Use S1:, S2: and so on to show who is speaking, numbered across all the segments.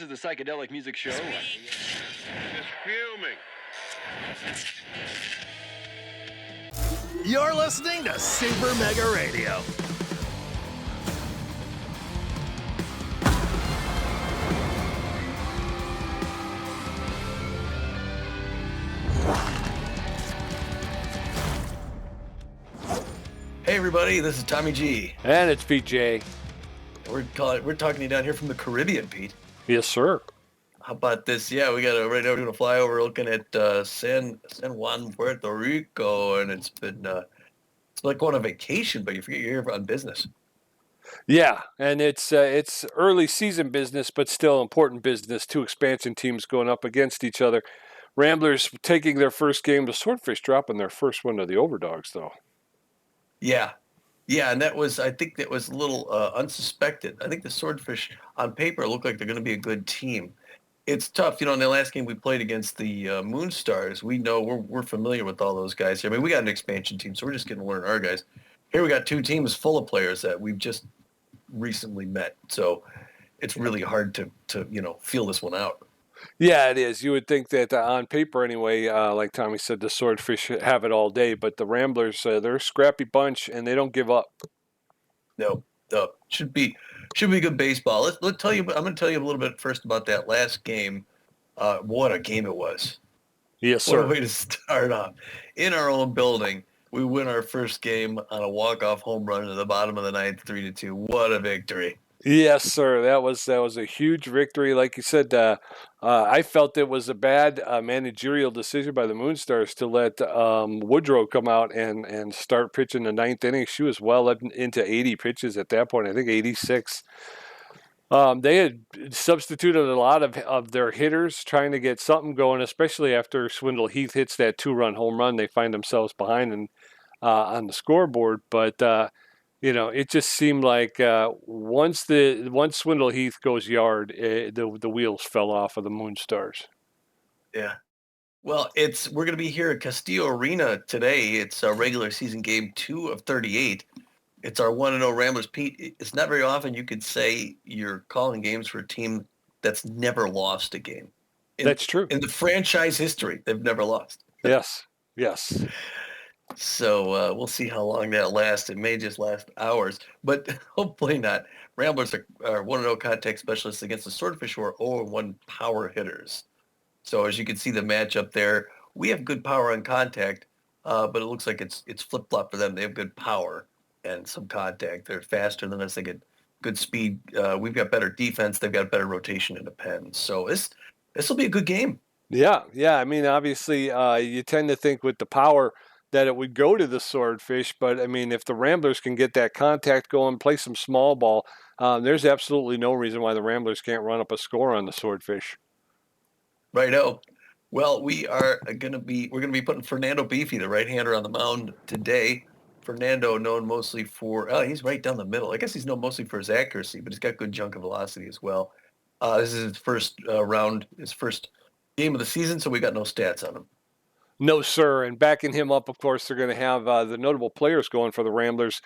S1: is the Psychedelic Music Show.
S2: It's fuming.
S3: You're listening to Super Mega Radio.
S4: Hey everybody, this is Tommy G.
S5: And it's PJ.
S4: We're talking to you down here from the Caribbean, Pete.
S5: Yes, sir.
S4: How about this? Yeah, we got right now we're doing a flyover looking at San Juan, Puerto Rico, and it's like going on vacation, but you forget you're here on business.
S5: Yeah, and it's early season business, but still important business. Two expansion teams going up against each other. Ramblers taking their first game. The Swordfish dropping their first one to the Overdogs, though.
S4: Yeah, and I think that was a little unsuspected. I think the Swordfish on paper look like they're going to be a good team. It's tough, in the last game we played against the Moonstars, we know we're familiar with all those guys here. I mean, we got an expansion team, so we're just getting to learn our guys. Here we got two teams full of players that we've just recently met, so it's really hard to feel this one out.
S5: Yeah, it is. You would think that on paper anyway, like Tommy said, the Swordfish have it all day, but the Ramblers, they're a scrappy bunch, and they don't give up.
S4: No. Should be good baseball. Let's tell you. I'm going to tell you a little bit first about that last game. What a game it was.
S5: Yes, sir.
S4: What a way to start off. In our own building, we win our first game on a walk-off home run in the bottom of the ninth, 3-2. What a victory.
S5: Yes, sir. That was a huge victory. Like you said, I felt it was a bad managerial decision by the Moonstars to let Woodrow come out and start pitching the ninth inning. She was well up into 80 pitches at that point. I think 86. They had substituted a lot of their hitters trying to get something going, especially after Swindle Heath hits that 2-run home run. They find themselves behind on the scoreboard, but it just seemed like once Swindle Heath goes yard, the wheels fell off of the Moonstars. Yeah.
S4: Well, we're going to be here at Castillo Arena today. It's a regular season game 2 of 38. It's our 1-0 Ramblers. Pete, it's not very often you could say you're calling games for a team that's never lost a game.
S5: That's true.
S4: In the franchise history, they've never lost.
S5: Yes.
S4: So we'll see how long that lasts. It may just last hours, but hopefully not. Ramblers are 1-0 contact specialists against the Swordfish, who are 0-1 power hitters. So as you can see the matchup there, we have good power on contact, but it looks like it's flip-flop for them. They have good power and some contact. They're faster than us. They get good speed. We've got better defense. They've got better rotation in the pen. So this will be a good game. Yeah.
S5: I mean, obviously, you tend to think with the power that it would go to the Swordfish, but I mean, if the Ramblers can get that contact going, play some small ball, there's absolutely no reason why the Ramblers can't run up a score on the Swordfish.
S4: Righto. Well, we're going to be putting Fernando Beefy, the right-hander, on the mound today. Fernando, known mostly for he's right down the middle. I guess he's known mostly for his accuracy, but he's got good junk and velocity as well. This is his first his first game of the season, so we got no stats on him.
S5: No, sir. And backing him up, of course, they're going to have the notable players going for the Ramblers.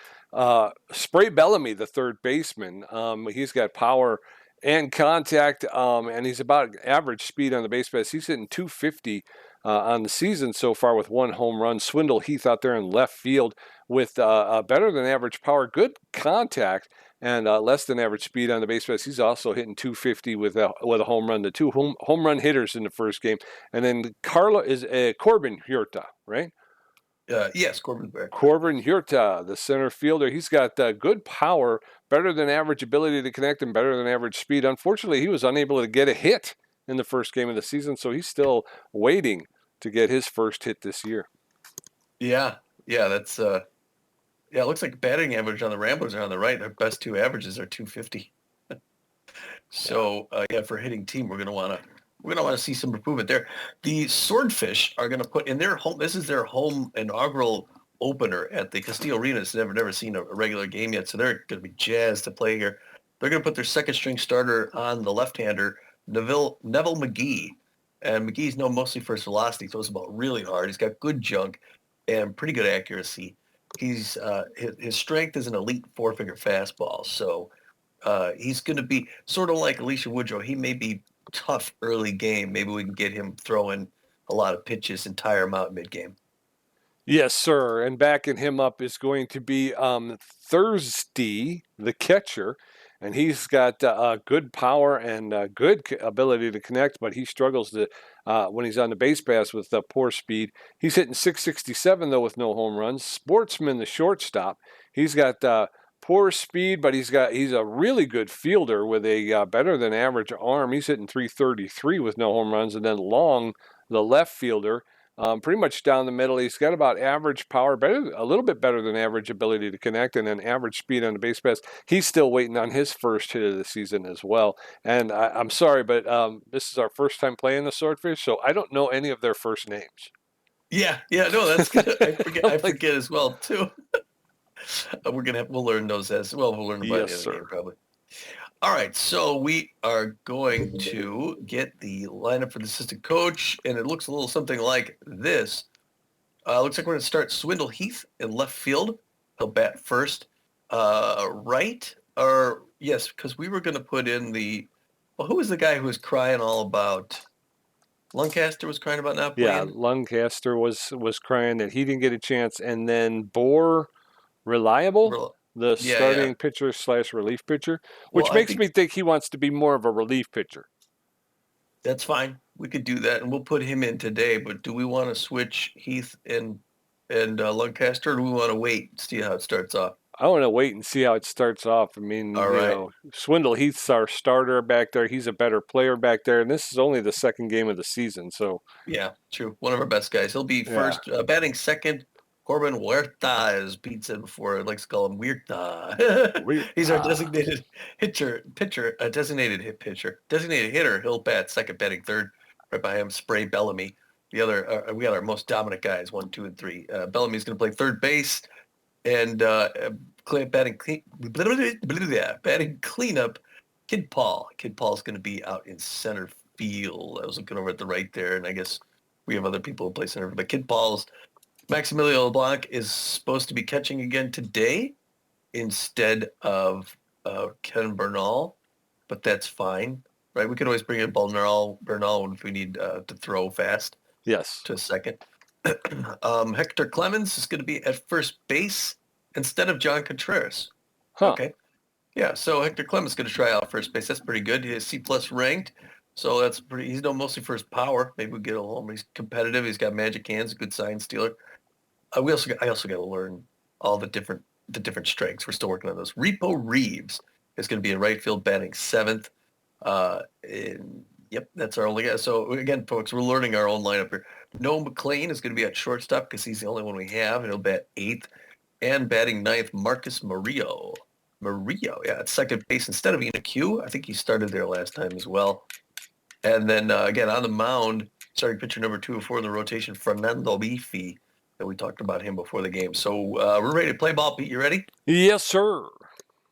S5: Spray Bellamy, the third baseman. He's got power and contact, and he's about average speed on the base paths. He's hitting 250 on the season so far with 1 home run. Swindle Heath out there in left field with better than average power, good contact, and less than average speed on the base paths. He's also hitting 250 with a home run. The two home run hitters in the first game. And then Corbin Hurta, right?
S4: Yes, Corbin Bear.
S5: Corbin Hurta, the center fielder. He's got good power, better than average ability to connect, and better than average speed. Unfortunately, he was unable to get a hit in the first game of the season, so he's still waiting to get his first hit this year.
S4: Yeah, that's it looks like batting average on the Ramblers are on the right. Their best two averages are 250. So for hitting team, we're gonna want to see some improvement there. The Swordfish are gonna put in their home. This is their home inaugural opener at the Castillo Arena. It's never seen a regular game yet, so they're gonna be jazzed to play here. They're gonna put their second string starter on, the left-hander Neville McGee. And McGee's known mostly for his velocity, throws the ball really hard. He's got good junk and pretty good accuracy. He's his strength is an elite 4-finger fastball. So He's going to be sort of like Alicia Woodrow. He may be tough early game. Maybe we can get him throwing a lot of pitches and tire him out mid-game.
S5: Yes, sir. And backing him up is going to be Thursday, the catcher. And he's got good power and good ability to connect, but he struggles to when he's on the base pass with poor speed. He's hitting 667, though, with no home runs. Sportsman, the shortstop. He's got poor speed, but he's a really good fielder with a better than average arm. He's hitting 333 with no home runs. And then Long, the left fielder, pretty much down the middle. He's got about average power, a little bit better than average ability to connect, and then average speed on the base pass. He's still waiting on his first hit of the season as well. And I'm sorry, but this is our first time playing the Swordfish, so I don't know any of their first names.
S4: Yeah, no, that's good. I forget as well too. We'll learn those as well. We'll learn about the other game probably. All right, so we are going to get the lineup for the assistant coach, and it looks a little something like this. Looks like we're going to start Swindle Heath in left field. He'll bat first. Right? Or, yes, because we were going to put in who was the guy who was crying all about? Lancaster was crying about not playing?
S5: Yeah, Lancaster was crying that he didn't get a chance, and then Bohr Reliable? The starting pitcher / relief pitcher, which makes me think he wants to be more of a relief pitcher.
S4: That's fine. We could do that, and we'll put him in today. But do we want to switch Heath and Lancaster, or do we want to wait and see how it starts off?
S5: I want to wait and see how it starts off. I mean, Swindle Heath's our starter back there. He's a better player back there, and this is only the second game of the season. So yeah,
S4: true. One of our best guys. He'll be first, batting second. Corbin Huerta, as Pete said before, I'd like to call him Huerta. He's our designated designated hitter. He'll bat second, batting third. Right behind him, Spray Bellamy. We got our most dominant guys, 1, 2, and 3. Bellamy's going to play third base, and batting cleanup. Kid Paul. Kid Paul's going to be out in center field. I was looking over at the right there, and I guess we have other people who play center. But Kid Paul's. Maximilian LeBlanc is supposed to be catching again today instead of Ken Bernal, but that's fine, right? We could always bring in Bernal if we need to throw fast.
S5: Yes.
S4: To a second. Hector Clemens is going to be at first base instead of John Contreras.
S5: Huh.
S4: Okay. Yeah, so Hector Clemens is going to try out first base. That's pretty good. He's C+ ranked. So that's pretty. He's known mostly for his power. Maybe we'll get a home. He's competitive. He's got magic hands. A good sign stealer. I also got to learn all the different strengths. We're still working on those. Repo Reeves is going to be in right field, batting seventh. Yep, that's our only guy. So again, folks, we're learning our own lineup here. Noah McLean is going to be at shortstop because he's the only one we have, and he'll bat eighth. And batting ninth, Marcus Murillo. At second base instead of Ina Q. I think he started there last time as well. And then again on the mound, starting pitcher number 2 or 4 in the rotation, Fernando Bifi. That we talked about him before the game. So we're ready to play ball. Pete, you ready?
S5: Yes, sir.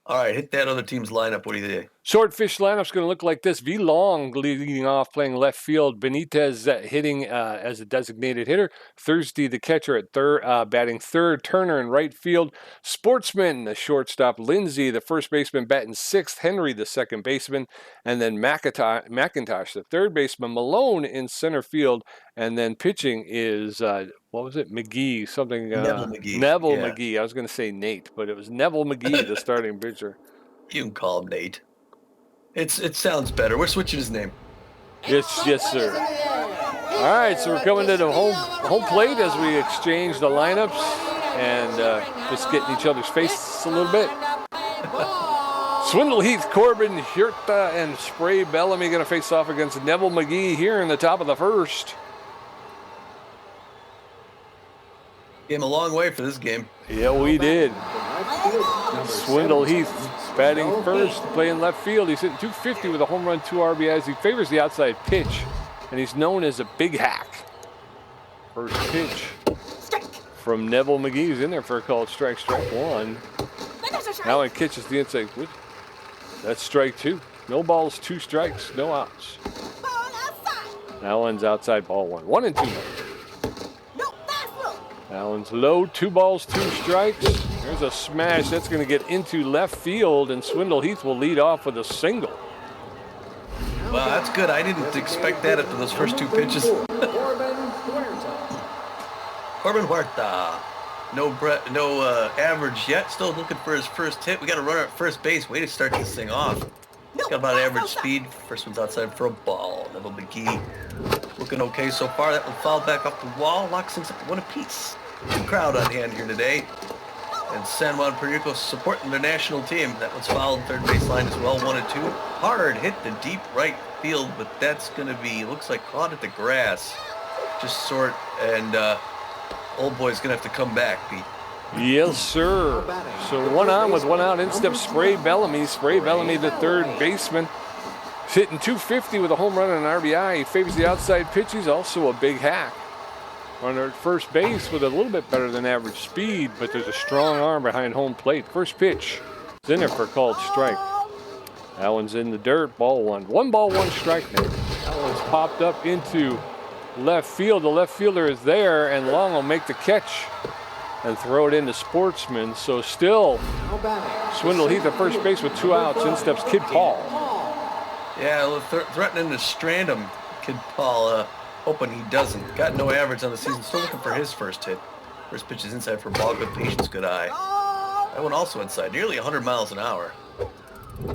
S4: All right, hit that other team's lineup. What do you think?
S5: Swordfish lineup's going to look like this. V. Long leading off, playing left field. Benitez hitting as a designated hitter. Thursday, the catcher at third, batting third. Turner in right field. Sportsman, the shortstop. Lindsay, the first baseman, batting sixth. Henry, the second baseman. And then McIntosh, the third baseman. Malone in center field. And then pitching is, McGee, something.
S4: Neville McGee.
S5: Neville McGee. I was going to say Nate, but it was Neville McGee, the starting pitcher.
S4: You can call him Nate. It sounds better. We're switching his name.
S5: Yes, sir. All right, so we're coming to the home plate as we exchange the lineups and just getting each other's faces a little bit. Swindle Heath, Corbin, Huerta, and Spray Bellamy going to face off against Neville McGee here in the top of the first.
S4: Came a long way for this game.
S5: Yeah, we did. Swindle Heath batting first, playing left field. He's hitting 250 with a home run, 2 RBIs. He favors the outside pitch, and he's known as a big hack. First pitch from Neville McGee. He's in there for a called strike one. Now he catches the inside. That's strike 2. No balls, 2 strikes, no outs. That one's outside, ball 1. 1-2. Allen's low, 2 balls, 2 strikes. There's a smash that's going to get into left field, and Swindle Heath will lead off with a single.
S4: Wow, that's good. I didn't expect that after those first 2 pitches. Corbin Huerta. No average yet. Still looking for his first hit. We got a runner at first base. Way to start this thing off. He's got about average speed. First one's outside for a ball. Neville McGee looking okay so far. That one fouled back off the wall. Locks things up to 1 apiece. Good crowd on hand here today. And San Juan Perico supporting their national team. That one's fouled third baseline as well. 1-2. Hard hit to deep right field, but that's going to be, looks like caught at the grass. Just short, and old boy's going to have to come back, Pete.
S5: Yes, sir. So 1 on with 1 out. In steps Spray Bellamy. Spray Bellamy, the third baseman. Hitting .250 with a home run and an RBI. He favors the outside pitch. He's also a big hack. Runner at first base with a little bit better than average speed, but there's a strong arm behind home plate. First pitch is in there for a called strike. That one's in the dirt. Ball 1. 1 ball, 1 strike there. That one's popped up into left field. The left fielder is there, and Long will make the catch and throw it into Sportsman. So still Swindle Heath at first base with 2 outs. In steps Kid Paul.
S4: Yeah, threatening to strand him, Kid Paul. Hoping he doesn't. Got no average on the season. Still looking for his first hit. First pitch is inside for a ball. Good patience, good eye. That one also inside. Nearly 100 miles an hour.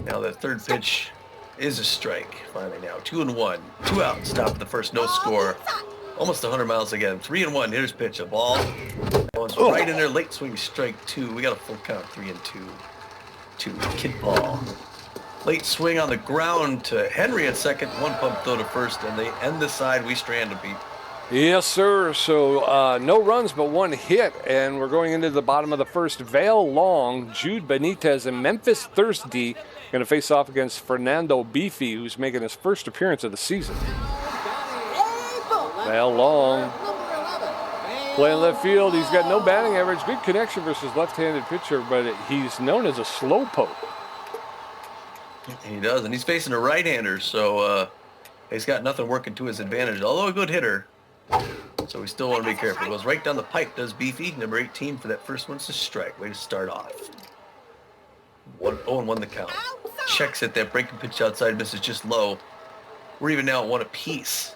S4: Now that third pitch is a strike. Finally now. 2-1. 2 out. Stop at the first. No score. Almost 100 miles again. 3-1. Hitter's pitch. A ball. That one's right in there. Late swing. Strike 2. We got a full count. 3-2. To Kid Paul. Late swing on the ground to Henry at second. 1 pump throw to first, and they end the side. We strand to beat.
S5: Yes, sir. So no runs but 1 hit, and we're going into the bottom of the first. Vale Long, Jude Benitez, and Memphis Thirsty going to face off against Fernando Beefy, who's making his first appearance of the season. Vale Long playing left field. He's got no batting average. Good connection versus left-handed pitcher, but he's known as a slowpoke.
S4: He does, and he's facing a right-hander, so he's got nothing working to his advantage, although a good hitter. So we still want to be careful. Goes right down the pipe, does Beefy. Number 18 for that first one's a strike. Way to start off. 0-1 the count. Checks at that breaking pitch outside, misses just low. We're even now at 1 apiece.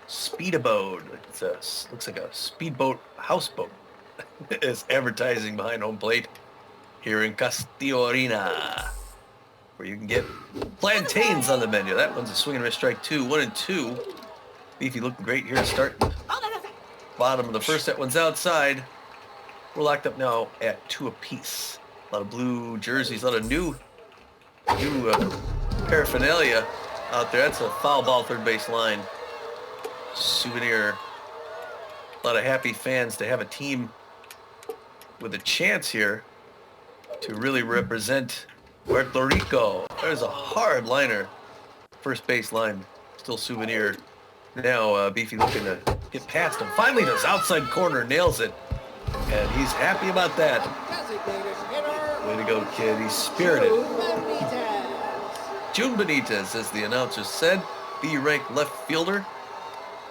S4: Speedboat. Looks like a speedboat houseboat. Is advertising behind home plate here in Castillo Arena, where you can get plantains on the menu. That one's a swing and a miss, strike 2. 1-2. Beefy looking great here to start. Bottom of the first. That one's outside. We're locked up now at 2 apiece. A lot of blue jerseys, a lot of new paraphernalia out there. That's a foul ball third base line. Souvenir. A lot of happy fans to have a team with a chance here to really represent Puerto Rico. There's a hard liner. First base line, still Souvenir. Now Beefy looking to get past him. Finally does. Outside corner, nails it. And he's happy about that. Way to go, kid. He's spirited. June Benitez, as the announcer said, B-ranked left fielder.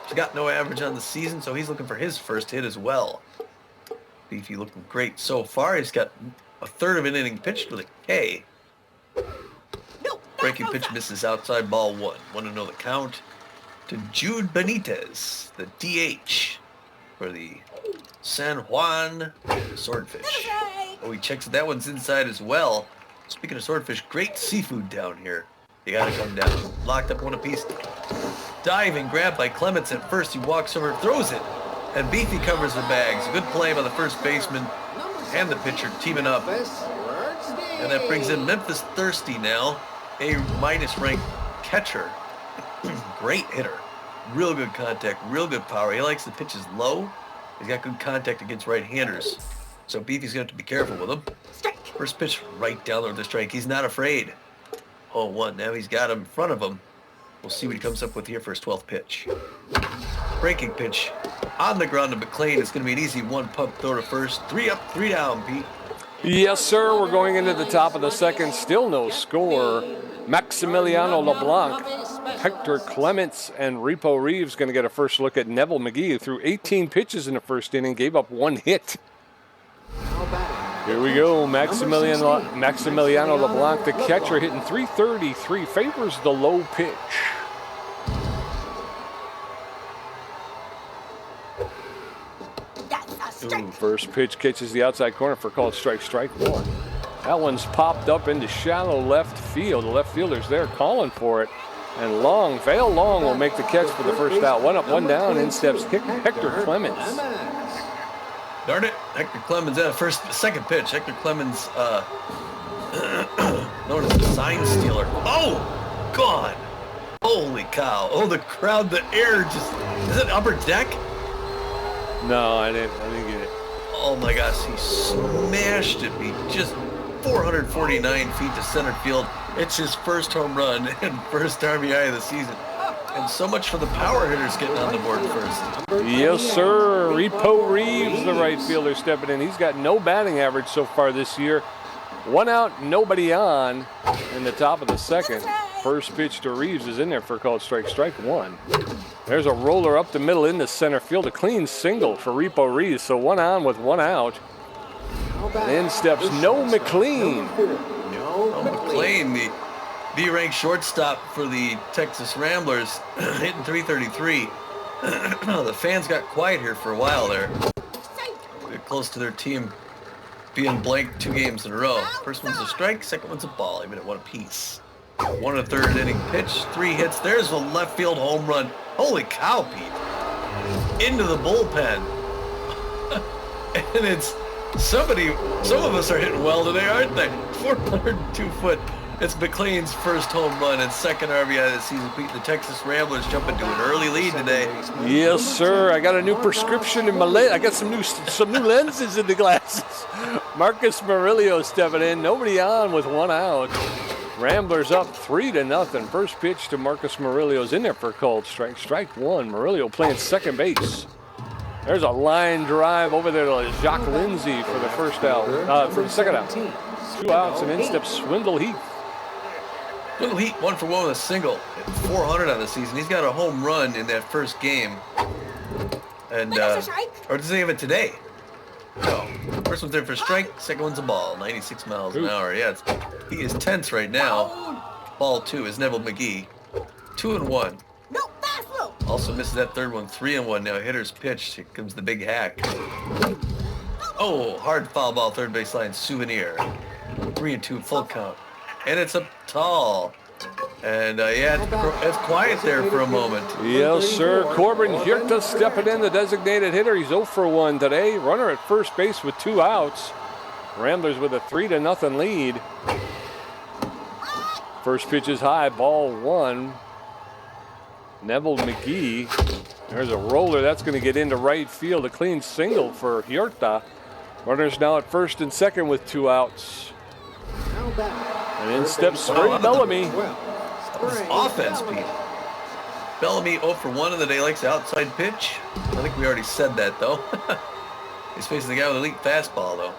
S4: He's got no average on the season, so he's looking for his first hit as well. Beefy looking great so far. He's got a third of an inning pitched with a K. Breaking pitch misses outside, ball 1. 1-0 the count to Jude Benitez, the DH for the San Juan Swordfish. Oh, he checks it. That one's inside as well. Speaking of Swordfish, great seafood down here. You gotta come down. Locked up 1 apiece. Diving grab by Clements at first. He walks over, throws it, and Beefy covers the bags. Good play by the first baseman and the pitcher teaming up. And that brings in Memphis Thirsty now, A- ranked catcher. Great hitter. Real good contact, real good power. He likes the pitches low. He's got good contact against right-handers. So Beefy's going to have to be careful with him. First pitch right down there with the strike. He's not afraid. 0-1. Now he's got him in front of him. We'll see what he comes up with here for his 12th pitch. Breaking pitch on the ground to McLean. It's going to be an easy 1 pump throw to first. 3 up, 3 down, Pete.
S5: Yes, sir. We're going into the top of the second. Still no score. Maximiliano LeBlanc Hector Clements, and Repo Reeves going to get a first look at Neville McGee, who threw 18 pitches in the first inning, gave up 1 hit. Here we go, Maximiliano LeBlanc, the catcher, hitting .333, favors the low pitch. Ooh, first pitch catches the outside corner for called strike 1. That one's popped up into shallow left field. The left fielder's there calling for it. And Vail Long will make the catch for the first out. 1 up, 1 down, in steps Hector Clements.
S4: Darn it, Hector Clemens, second pitch. Hector Clemens, known as the sign stealer. Oh, God. Holy cow. Oh, the crowd, the air just, is it upper deck?
S5: No, I didn't get it.
S4: Oh my gosh, he smashed it. He just 449 feet to center field. It's his first home run and first RBI of the season. And so much for the power hitters getting on the board first.
S5: Yes, sir. Repo Reeves, the right fielder, stepping in. He's got no batting average so far this year. 1 out, nobody on in the top of the second. First pitch to Reeves is in there for a called strike 1. There's a roller up the middle into center field. A clean single for Repo Reeves. So 1 on with 1 out. And in steps No McLean.
S4: No McLean, the B-ranked shortstop for the Texas Ramblers, hitting .333. The fans got quiet here for a while there. They're close to their team being blanked 2 games in a row. First one's a strike, second one's a ball, even at 1 apiece. 1 1/3 inning pitch, 3 hits. There's a left field home run. Holy cow, Pete. Into the bullpen. And it's some of us are hitting well today, aren't they? 402 foot. It's McLean's first home run and second RBI of the season. Pete, the Texas Ramblers jumping to an early lead today.
S5: Yes, sir. I got a new prescription in my lens. I got some new lenses in the glasses. Marcus Murillo stepping in. Nobody on with 1 out. Ramblers up 3-0. First pitch to Marcus Murillo's in there for a called strike 1. Murillo playing second base. There's a line drive over there to Jacques Lindsay for the first out, for the second out. 2 outs, and in steps Swindle Heath.
S4: Swindle Heath 1 for 1 with a single. 400 on the season. He's got a home run in that first game. And or does he have it today? No. First one's there for a strike. Second one's a ball. 96 miles an hour. Yeah, he is tense right now. Ball 2 is Neville McGee. 2-1. Also misses that third one. 3-1 now. Hitter's pitch. Here comes the big hack. Oh, hard foul ball, third base line, Souvenir. 3-2, full count. And it's up tall. And it's quiet there for a moment.
S5: Yes, sir. Corbin Hirta stepping in, the designated hitter. He's 0 for 1 today. Runner at first base with 2 outs. Ramblers with a 3-0 lead. First pitch is high, ball 1. Neville McGee. There's a roller. That's going to get into right field. A clean single for Hirta. Runners now at first and second with 2 outs. And in steps Spring Bellamy.
S4: This offense, Pete. Bellamy 0 for 1 in the day, likes the outside pitch. I think we already said that, though. He's facing the guy with an elite fastball, though.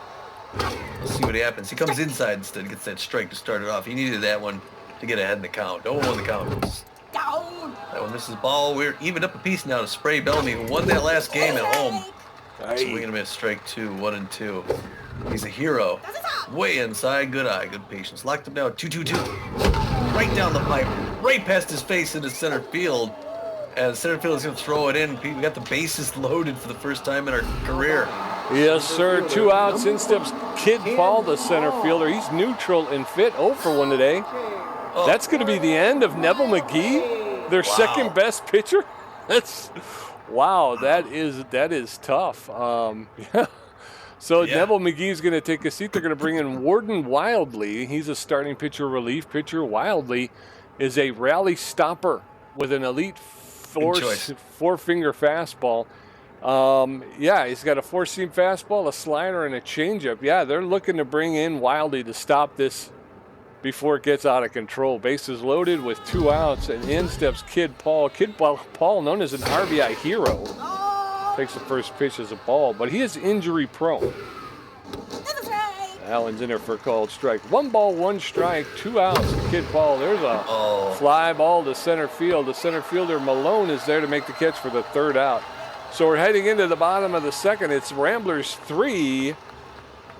S4: Let's see what happens. He comes inside instead, gets that strike to start it off. He needed that one to get ahead in the count. 0-1 the count. That one misses ball. We're evened up a piece now to Spray Bellamy, who won that last game at home. Swinging him at strike 2, 1-2. He's a hero. Way inside, good eye, good patience. Locked him down, 2-2-2. Right down the pipe, right past his face into center field. And center field is going to throw it in. We got the bases loaded for the first time in our career.
S5: Yes, sir. 2 outs. In steps Kid Paul, the center fielder. He's neutral and fit. 0 for 1 today. That's going to be the end of Neville McGee, their second best pitcher. Wow, that is tough. So Neville McGee's going to take a seat. They're going to bring in Warden Wildley. He's a starting pitcher, relief pitcher. Wildley is a rally stopper with an elite four-finger fastball. He's got a 4-seam fastball, a slider, and a changeup. Yeah, they're looking to bring in Wildley to stop this before it gets out of control. Bases loaded with 2 outs, and in steps Kid Paul. Kid Paul, known as an RBI hero, takes the first pitch as a ball, but he is injury prone. Allen's in there for a called strike. 1 ball, 1 strike, 2 outs. Kid Paul, there's a fly ball to center field. The center fielder Malone is there to make the catch for the 3rd out. So we're heading into the bottom of the 2nd. It's Ramblers 3,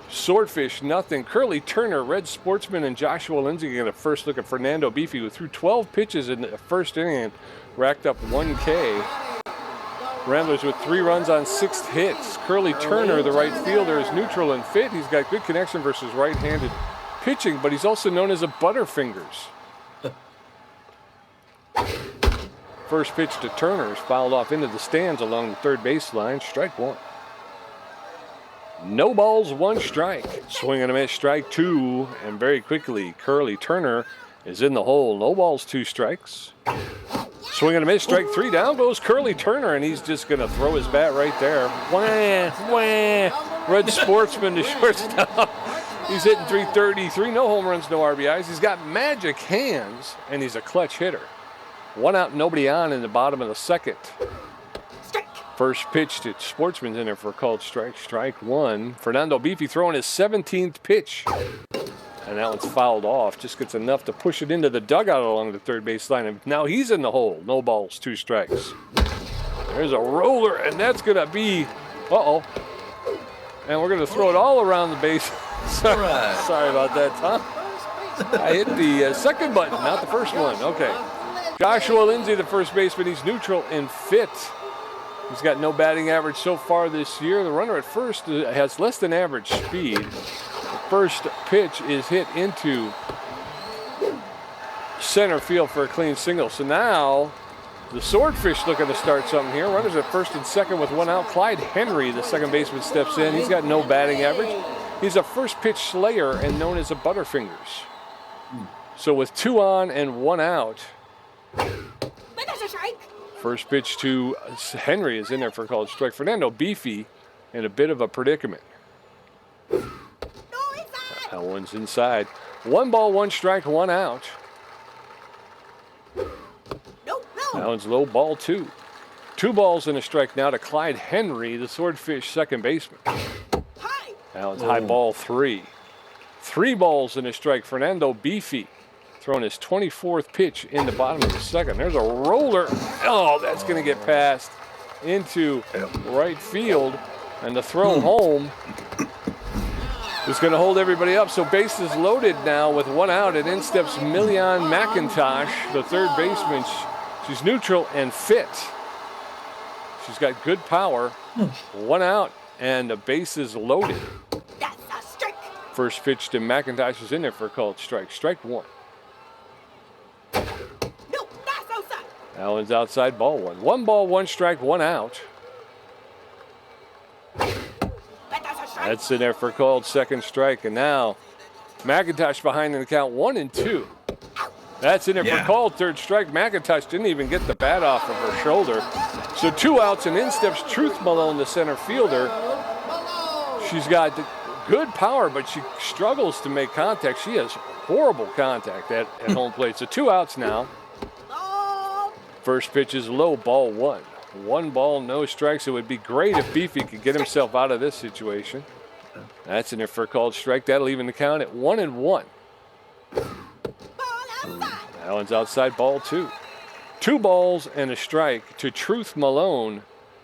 S5: Swordfish nothing. Curly Turner, Red Sportsman, and Joshua Lindsay get a first look at Fernando Beefy, who threw 12 pitches in the first inning and racked up 1 K. Ramblers with 3 runs on 6 hits. Curly Turner, the right fielder, is neutral and fit. He's got good connection versus right-handed pitching, but he's also known as a Butterfingers. First pitch to Turner is fouled off into the stands along the 3rd baseline. Strike 1. No balls, 1 strike. Swing and a miss, strike 2. And very quickly, Curly Turner is in the hole. No balls, 2 strikes. Swing and a miss, strike 3. Down goes Curly Turner, and he's just going to throw his bat right there. Wah, wah. Red Sportsman to shortstop. He's hitting .333. No home runs, no RBIs. He's got magic hands, and he's a clutch hitter. 1 out, nobody on in the bottom of the 2nd. First pitch to Sportsman's in there for a called strike. Strike 1. Fernando Beefy throwing his 17th pitch. And that one's fouled off. Just gets enough to push it into the dugout along the 3rd baseline. And now he's in the hole. No balls, 2 strikes. There's a roller, and that's going to be... Uh-oh. And we're going to throw it all around the base. Sorry about that, Tom. I hit the 2nd button, not the first one. Okay. Joshua Lindsay, the first baseman, he's neutral and fit. He's got no batting average so far this year. The runner at first has less than average speed. The first pitch is hit into center field for a clean single. So now the Swordfish looking to start something here. Runners at 1st and 2nd with 1 out. Clyde Henry, the 2nd baseman, steps in. He's got no batting average. He's a first pitch slayer and known as a Butterfingers. So with 2 on and 1 out, first pitch to Henry is in there for a called strike. Fernando Beefy in a bit of a predicament. That one's inside. 1 ball, 1 strike, 1 out. That one's low, ball 2. 2 balls and a strike now to Clyde Henry, the Swordfish 2nd baseman. That one's high, ball 3. 3 balls and a strike. Fernando Beefy throwing his 24th pitch in the bottom of the 2nd. There's a roller. Oh, that's going to get passed into right field. And the throw home is going to hold everybody up. So bases loaded now with 1 out. And in steps Million McIntosh, the 3rd baseman. She's neutral and fit. She's got good power. 1 out and the bases loaded.
S1: That's a strike.
S5: First pitch to McIntosh is in there for a called strike. Strike 1.
S1: No, that's outside.
S5: That one's outside, ball 1. 1 ball, 1 strike, 1 out.
S1: That's a strike.
S5: That's in there for a called 2nd strike. And now McIntosh behind in the count 1-2. That's in there for called 3rd strike. McIntosh didn't even get the bat off of her shoulder. So 2 outs, and in steps Truth Malone, the center fielder. She's got good power, but she struggles to make contact. She has horrible contact at home plate. So 2 outs now. First pitch is low, ball 1. 1 ball, no strikes. It would be great if Beefy could get himself out of this situation. That's in there for a called strike. That'll even the count at 1-1. That one's outside, ball 2. 2 balls and a strike to Truth Malone,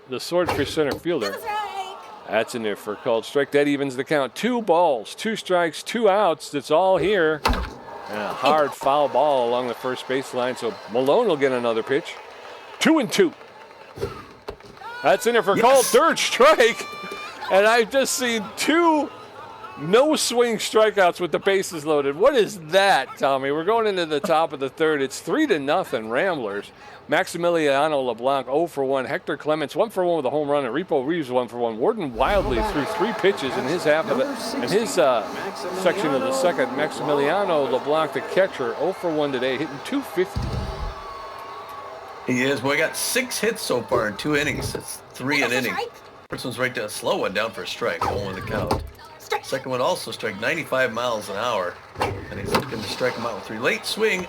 S5: the Swordfish center fielder. That's in there for a called strike. That evens the count. 2 balls, 2 strikes, 2 outs. That's all here. And a hard foul ball along the first baseline. So Malone will get another pitch. 2-2. That's in there for a called 3rd strike. And I've just seen 2 no-swing strikeouts with the bases loaded. What is that, Tommy? We're going into the top of the 3rd. It's 3-0 Ramblers. Maximiliano LeBlanc 0 for 1. Hector Clements 1 for 1 with a home run. And Repo Reeves 1 for 1. Warden Wildly threw 3 pitches in his half of it. In his section of the 2nd. Maximiliano LeBlanc, the catcher, 0 for 1 today, hitting .250.
S4: He is. Well, he got 6 hits so far in 2 innings. It's 3 an inning. First one's right down, slow one down for a strike. 1 the count. Second one also strike 95 miles an hour. And he's looking to strike him out with 3. Late swing.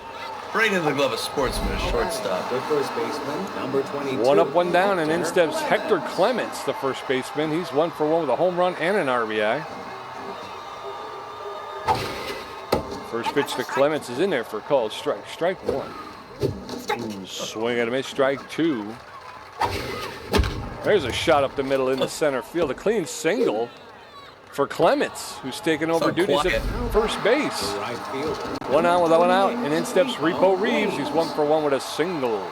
S4: Right into the glove of Sportsman, a shortstop.
S6: The first baseman, number 22.
S5: 1 up, 1 down, and in steps Hector Clements, the first baseman. He's 1 for 1 with a home run and an RBI. First pitch to Clements is in there for a called strike. Strike one. Swing and a miss. Strike two. There's a shot up the middle into center field. A clean single for Clements, who's taking over duties at first base.
S6: Right field.
S5: One out with one out, and in steps Repo Reeves. He's 1 for 1 with a single.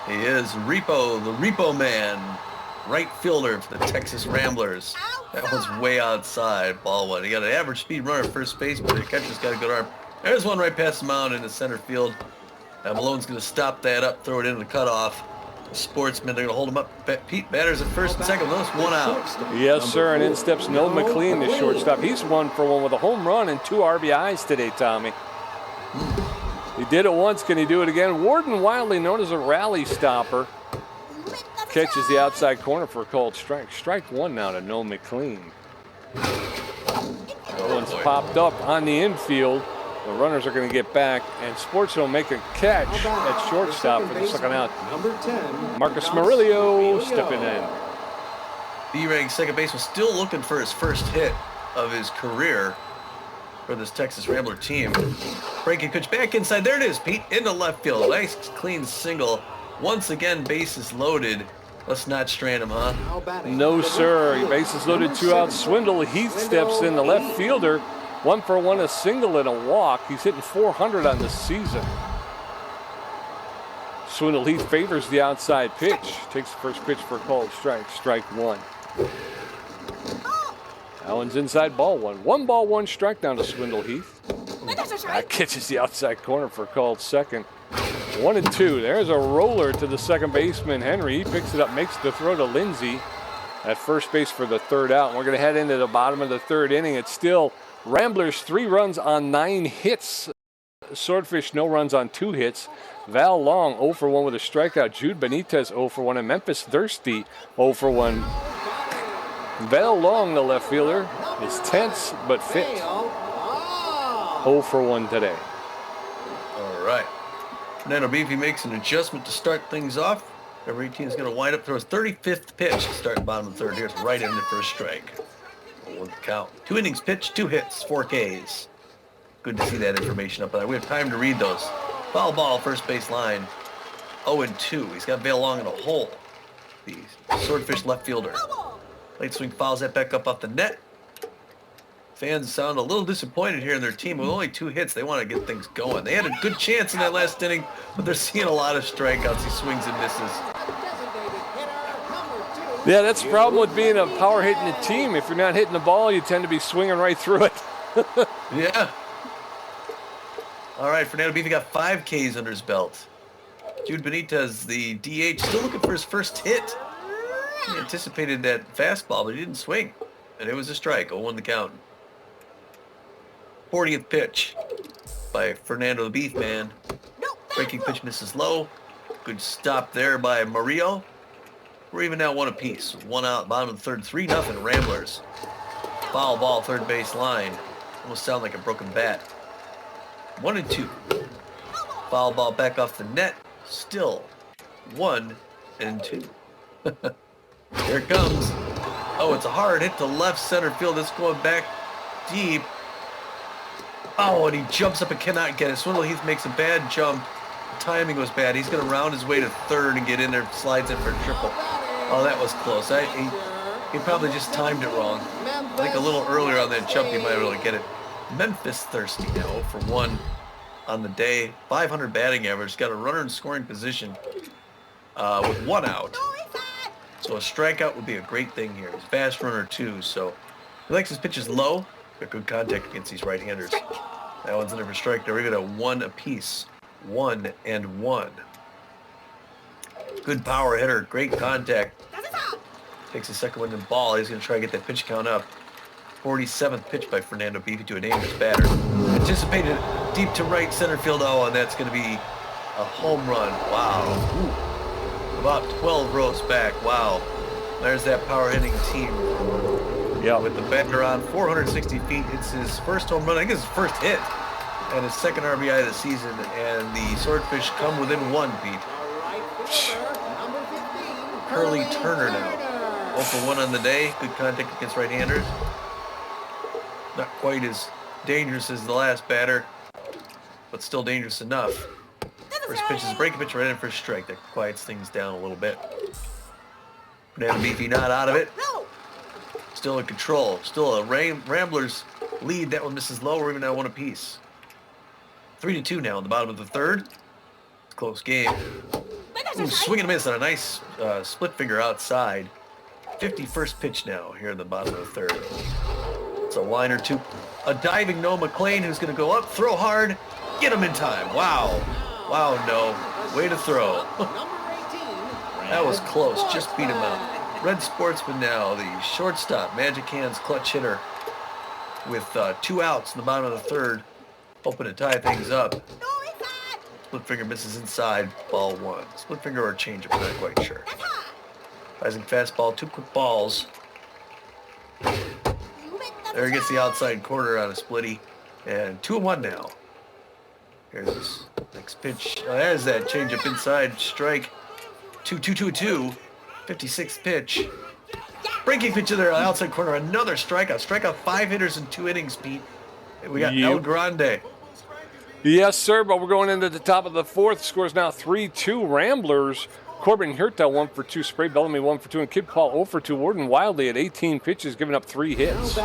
S4: He is Repo, the Repo Man, right fielder for the Texas Ramblers. That one's way outside, ball one. He got an average speed runner at first base, but the catcher's got a good arm. There's one right past the mound into center field. Malone's going to stop that up, throw it into the cutoff. Sportsmen, they're going to hold him up. Pete, batters at first and second. Those one out.
S5: Yes, sir, and in steps Noah McLean, the shortstop. He's 1 for 1 with a home run and 2 RBIs today, Tommy. He did it once. Can he do it again? Warden Wiley, known as a rally stopper, catches the outside corner for a called strike. Strike one now to Noah McLean. One's popped up on the infield. The runners are going to get back, and Sports will make a catch at shortstop for the second out.
S6: Number 10.
S5: Marcus Murillo stepping in.
S4: B-rank second baseman still looking for his first hit of his career for this Texas Rambler team. Breaking pitch back inside. There it is, Pete, into left field. Nice clean single. Once again, bases loaded. Let's not strand him, huh?
S5: No, sir. Bases loaded, 2 out. Swindle Heath steps in, the left fielder. 1 for 1, a single and a walk. He's hitting 400 on the season. Swindle Heath favors the outside pitch. Takes the first pitch for a called strike. Strike one. That one's inside, ball one. 1 ball, 1 strike down to Swindle Heath. That catches the outside corner for a called second. 1 and 2. There's a roller to the second baseman, Henry. He picks it up, makes the throw to Lindsey at first base for the third out. And we're going to head into the bottom of the third inning. It's still Ramblers 3 runs on 9 hits. Swordfish no runs on 2 hits. Val Long 0 for 1 with a strikeout. Jude Benitez 0 for 1, and Memphis Thirsty 0 for 1. Val Long, the left fielder, is tense but fit. 0 for 1 today.
S4: All right. Fernando Beefy makes an adjustment to start things off. Every team is going to wind up throw his 35th pitch to start the bottom of the third. Here's right into first strike. 1 count. 2 innings pitched, 2 hits, 4 Ks. Good to see that information up there. We have time to read those. Foul ball, first base line. 0-2. He's got Vail Long in a hole. The Swordfish left fielder. Late swing fouls that back up off the net. Fans sound a little disappointed here in their team with only 2 hits. They want to get things going. They had a good chance in that last inning, but they're seeing a lot of strikeouts. He swings and misses.
S5: Yeah, that's the problem with being a power hitting team. If you're not hitting the ball, you tend to be swinging right through it.
S4: Yeah. All right, Fernando Beefy got 5 Ks under his belt. Jude Benitez, the DH, still looking for his first hit. He anticipated that fastball, but he didn't swing. And it was a strike, 0-1 the count. 40th pitch by Fernando the Beef Man. Breaking pitch misses low. Good stop there by Murillo. We're even now 1 apiece. 1 out, bottom of the third, 3-0 Ramblers. Foul ball, third base line. Almost sound like a broken bat. 1-2. Foul ball back off the net. Still 1-2. Here it comes. Oh, it's a hard hit to left center field. It's going back deep. Oh, and he jumps up and cannot get it. Swindle Heath makes a bad jump. The timing was bad. He's going to round his way to third and get in there, slides in for a triple. Oh, that was close. He probably just timed it wrong. I think a little earlier on that jump, he might be able to get it. Memphis Thirsty now 0 for 1 on the day. 500 batting average. Got a runner in scoring position with 1 out. So a strikeout would be a great thing here. He's a fast runner too, so he likes his pitches low. Got good contact against these right-handers. That one's never strike. They're even at 1 apiece. 1-1. Good power hitter. Great contact. Takes the second one in the ball. He's going to try to get that pitch count up. 47th pitch by Fernando Beefy to a nameless batter. Anticipated deep to right center field. Oh, and that's going to be a home run. Wow. Ooh. About 12 rows back. Wow. There's that power hitting team.
S5: Yeah.
S4: With the batter on 460 feet. It's his first home run. I think it's his first hit. And his second RBI of the season. And the Swordfish come within 1, Pete. Curly Turner now. 0 for 1 on the day. Good contact against right-handers. Not quite his dangerous as the last batter, but still dangerous enough. First pitch is a breaking pitch right in for a strike. That quiets things down a little bit. Banana Beefy not out of it. Still in control. Still a Ramblers lead. That one misses low. We're even at one apiece. 3-2 now in the bottom of the third. It's a close game. Ooh, swing and a miss on a nice split finger outside. 51st pitch now here in the bottom of the third. It's a liner to a diving Noah McLean who's going to go up, throw hard, get him in time. Wow. Wow, no. Way to throw. That was close. Just beat him out. Red Sportsman now, the shortstop, Magic Hands clutch hitter with 2 outs in the bottom of the third, hoping to tie things up. Split finger misses inside, ball 1. Split finger or changeup, I'm not quite sure. Rising fastball, 2 quick balls. There he gets the outside corner on a splitty, and 2-1 now. Here's this next pitch. There's that changeup inside, strike. 2-2-2-2. 56th pitch. Breaking pitch to their outside corner, another strikeout. Strikeout 5 hitters in 2 innings, Pete. We got El Grande.
S5: Yes, sir, but we're going into the top of the fourth. Scores now 3-2 Ramblers. Corbin Hirta 1 for 2, Spray Bellamy 1 for 2, and Kid Paul 0 for 2. Warden Wildly at 18 pitches, giving up 3 hits.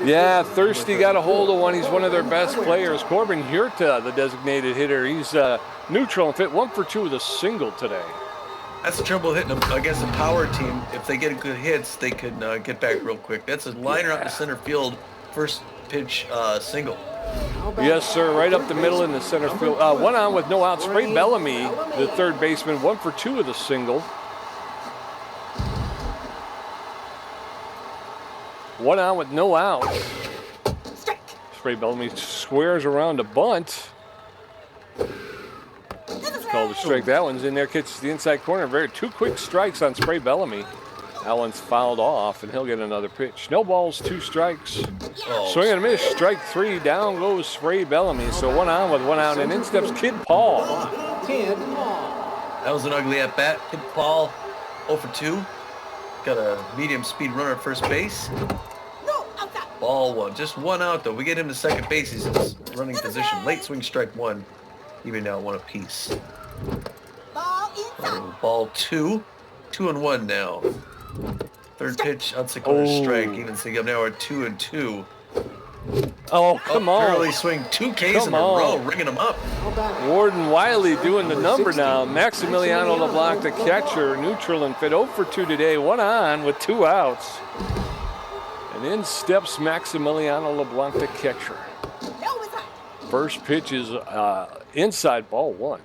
S5: Yeah, Thirsty got a hold of one. He's one of their best players. Corbin Hirta, the designated hitter. He's neutral and fit, 1 for 2 with a single today.
S4: That's the trouble hitting them against a power team. If they get good hits, they can get back real quick. That's a liner out to center field, first pitch single.
S5: Yes, sir, right up the middle in the center field. 1 on with no out. Spray Bellamy, the third baseman, 1 for 2 with a single. 1 on with no out. Spray Bellamy squares around a bunt. Called a strike. That one's in there, catches the inside corner. 2 quick strikes on Spray Bellamy. That one's fouled off, and he'll get another pitch. No balls, 2 strikes. Swing and a miss, strike 3. Down goes Spray Bellamy. So 1 on with 1 out, and in steps Kid Paul.
S4: That was an ugly at-bat. Kid Paul 0 for 2. Got a medium speed runner at first base. Ball 1. Just 1 out, though. We get him to second base. He's in his running position. Late swing, strike 1. Even now 1 apiece. Ball 2. 2-1 now. Third pitch, outside corner strike. Even so, now we're 2-2.
S5: Oh, come on.
S4: Early swing, 2 Ks in a row, ringing them up.
S5: Warden Wiley doing the number now. Maximiliano LeBlanc, the catcher, neutral and fit, 0 for 2 today. 1 on with 2 outs. And in steps Maximiliano LeBlanc, the catcher. First pitch is inside, ball 1.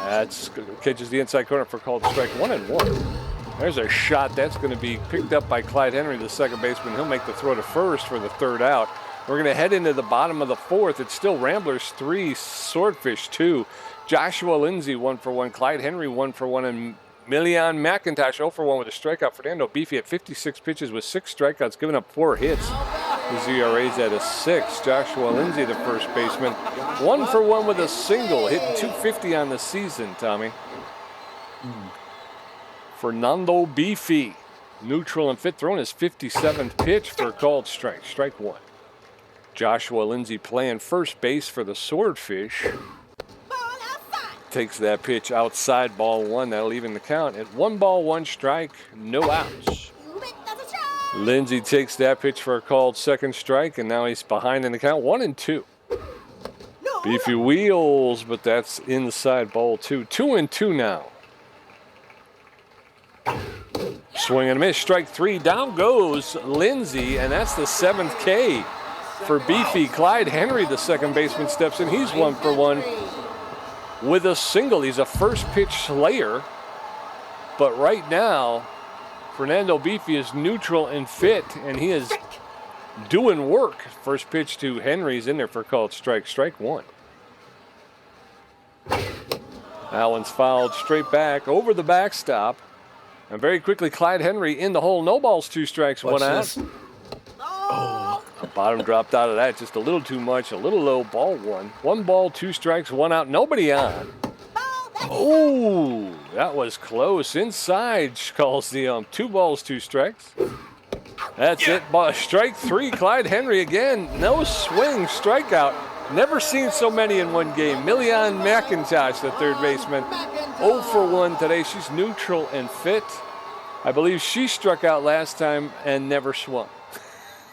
S5: That's catches the inside corner for called strike 1-1. There's a shot that's going to be picked up by Clyde Henry, the second baseman. He'll make the throw to first for the third out. We're going to head into the bottom of the fourth. It's still Ramblers 3, Swordfish 2. Joshua Lindsay 1 for 1. Clyde Henry 1 for 1, and Milian McIntosh 0 for 1 with a strikeout. Fernando Beefy at 56 pitches with 6 strikeouts, giving up 4 hits. His ERA's at a 6. Joshua Lindsay, the first baseman, 1 for 1 with a single, hitting .250 on the season, Tommy. Fernando Beefy, neutral and fit, throwing his 57th pitch for a called strike, strike 1. Joshua Lindsay playing first base for the Swordfish. Takes that pitch outside, ball 1. That'll even the count at 1 ball, 1 strike, no outs. Lindsay takes that pitch for a called second strike, and now he's behind in the count, 1-2. Beefy wheels, but that's inside, ball 2. 2-2 now. Swing and a miss, strike 3. Down goes Lindsay, and that's the 7th K for Beefy. Clyde Henry, the second baseman, steps in. He's 1 for 1 with a single. He's a first pitch slayer, but right now Fernando Beefy is neutral and fit, and he is doing work. First pitch to Henry's in there for called strike, strike 1. That one's fouled straight back over the backstop, and very quickly Clyde Henry in the hole. No balls, 2 strikes, 1 out. The bottom dropped out of that just a little too much, a little low, ball 1. 1 ball, 2 strikes, 1 out, nobody on. Oh, that was close. Inside calls the 2 balls, 2 strikes. That's it. Strike 3, Clyde Henry again. No swing, strikeout. Never seen so many in one game. Million McIntosh, the third baseman, 0 for 1 today. She's neutral and fit. I believe she struck out last time and never swung.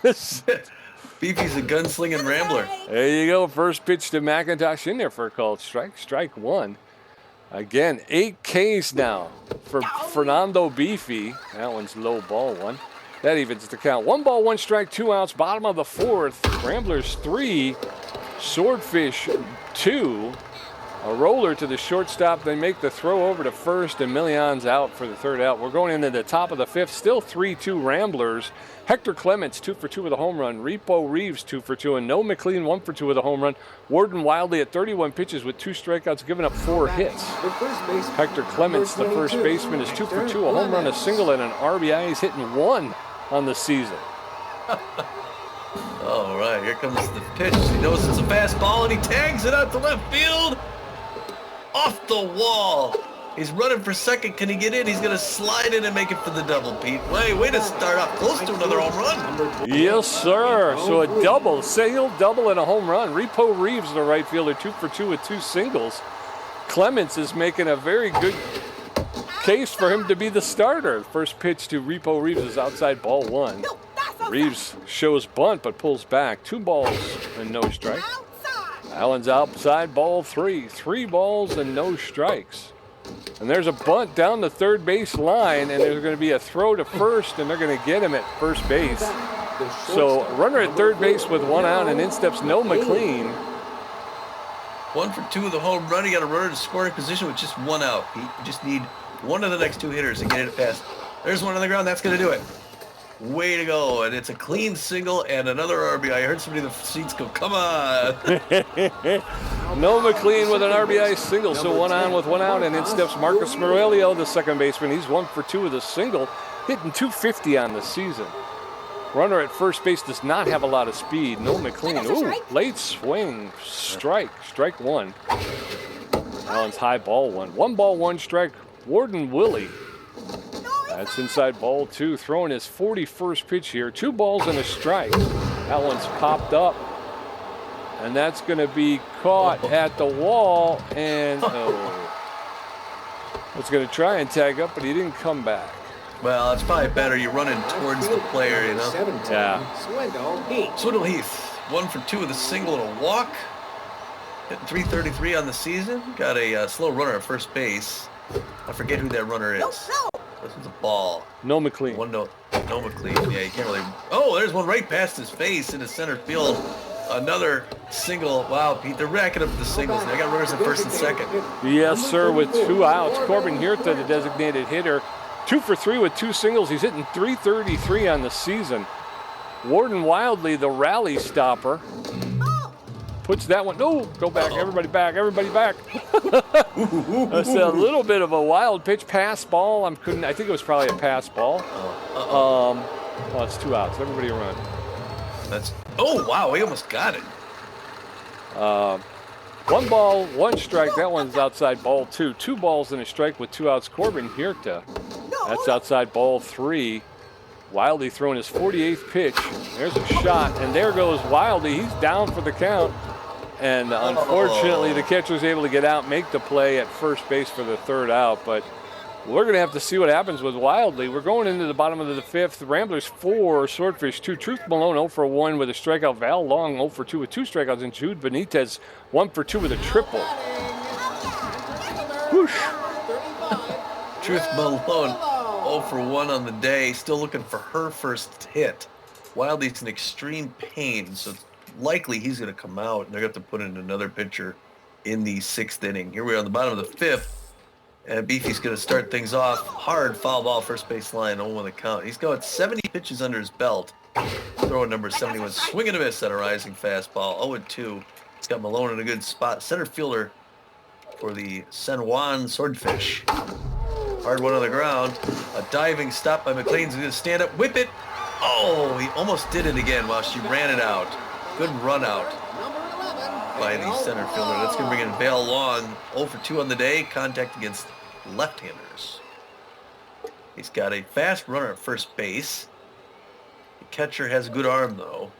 S4: Beefy's a gunslinging Rambler.
S5: There you go. First pitch to McIntosh in there for a called strike. Strike 1. Again, 8 Ks now for Fernando Beefy. That one's low ball 1. That evens the count. 1 ball, 1 strike, 2 outs. Bottom of the 4th. Ramblers 3. Swordfish 2. A roller to the shortstop. They make the throw over to first, and Million's out for the third out. We're going into the top of the 5th. Still 3-2 Ramblers. Hector Clements 2 for 2 with a home run. Repo Reeves 2 for 2, and No McLean 1 for 2 with a home run. Warden Wildly at 31 pitches with 2 strikeouts, giving up 4 hits. Hector Clements, the first baseman, is 2 for 2, a home run, a single, and an RBI. He's hitting 1 on the season.
S4: All right, here comes the pitch. He knows it's a fastball, and he tags it out to left field. Off the wall. He's running for second. Can he get in? He's going to slide in and make it for the double, Pete. Way to start off close to another home run.
S5: Yes, sir. So a double, single, double, and a home run. Repo Reeves, the right fielder, 2 for 2 with 2 singles. Clements is making a very good case for him to be the starter. First pitch to Repo Reeves is outside ball 1. Reeves shows bunt but pulls back. 2 balls and no strike. Allen's outside ball 3. 3 balls and no strikes. And there's a bunt down the third base line, and there's going to be a throw to first, and they're going to get him at first base. So runner at third base with 1 out, and in steps No McLean.
S4: 1 for 2 with a home run. You got a runner in scoring position with just 1 out, Pete. You just need one of the next 2 hitters to get it past. There's one on the ground. That's going to do it. Way to go. And it's a clean single and another RBI. I heard somebody in the seats go, come on.
S5: No McLean with an RBI single, so 1 on with 1 out, and in steps Marcus Morelio, the second baseman. He's 1 for 2 with a single, hitting .250 on the season. Runner at first base does not have a lot of speed. No McLean. Ooh, late swing. Strike 1. Allen's high ball 1. 1 ball, 1 strike. Warden Willie. That's inside ball 2, throwing his 41st pitch here. 2 balls and a strike. That one's popped up. And that's going to be caught at the wall. And was going to try and tag up, but he didn't come back.
S4: Well, it's probably better. You're running towards the player, you know?
S5: Yeah.
S4: Swindle Heath, 1 for 2 with a single and a walk. Hitting .333 on the season. Got a slow runner at first base. I forget who that runner is. This is a ball.
S5: No McLean.
S4: No McLean. Yeah, you can't really. Oh, there's one right past his face into center field. Another single. Wow, Pete, they're racking up the singles. They got runners at first and second.
S5: Yes, sir, with 2 outs. Corbin Huerta, the designated hitter, 2 for 3 with 2 singles. He's hitting .333 on the season. Warden Wildly, the rally stopper, puts that one. No, go back. Everybody back. Everybody back. That's a little bit of a wild pitch. Pass ball. I think it was probably a pass ball. Well, it's 2 outs. Everybody run.
S4: Oh, wow. He almost got it.
S5: 1 ball, 1 strike. That one's outside ball 2. 2 balls and a strike with 2 outs. Corbin Huerta. That's outside ball 3. Wildly throwing his 48th pitch. There's a shot, and there goes Wildly. He's down for the count. And unfortunately, the catcher's able to get out, make the play at first base for the third out. But we're going to have to see what happens with Wildly. We're going into the bottom of the 5th. Ramblers 4, Swordfish 2. Truth Malone 0 for 1 with a strikeout. Val Long 0 for 2 with 2 strikeouts. And Jude Benitez 1 for 2 with a triple. Whoosh.
S4: Truth Malone 0 for 1 on the day. Still looking for her first hit. Wildly's in extreme pain, so it's likely he's going to come out, and they're going to have to put in another pitcher in the 6th inning. Here we are on the bottom of the 5th, and Beefy's going to start things off. Hard foul ball, first base line, 0 on the count. He's got 70 pitches under his belt. Throwing number 71, swing and a miss at a rising fastball, 0-2. He's got Malone in a good spot. Center fielder for the San Juan Swordfish. Hard one on the ground. A diving stop by McLean's going to stand up, whip it. Oh, he almost did it again while she ran it out. Good run out by the center fielder. That's going to bring in Vale Long. 0 for 2 on the day. Contact against left-handers. He's got a fast runner at first base. catcher has a good arm, though.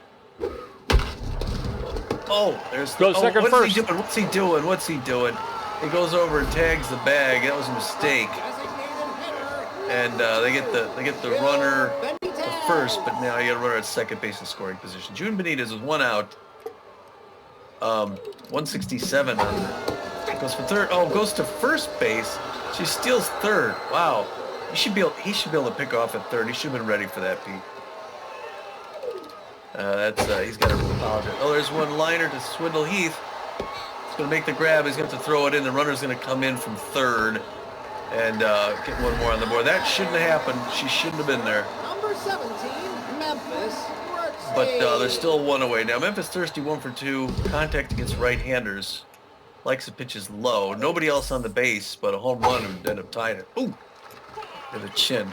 S4: Oh, there's
S5: Go second first.
S4: What's he doing? What's he doing? He goes over and tags the bag. That was a mistake. And they get the runner to first, but now you got a runner at second base in scoring position. June Benitez with 1 out. 167 on the, goes for third. Oh, goes to first base. She steals third. He should be able to pick off at third. He should have been ready for that, Pete. He's got to apologize. Oh, there's one liner to Swindle Heath. He's going to make the grab. He's going to have to throw it in. The runner's going to come in from third and get one more on the board. That shouldn't have happened. She shouldn't have been there.
S6: Number 17, Memphis.
S4: But there's still 1 away. Now, Memphis thirsty 1 for 2. Contact against right-handers. Likes the pitches low. Nobody else on the base, but a home run would end up tying it. Ooh! To the chin.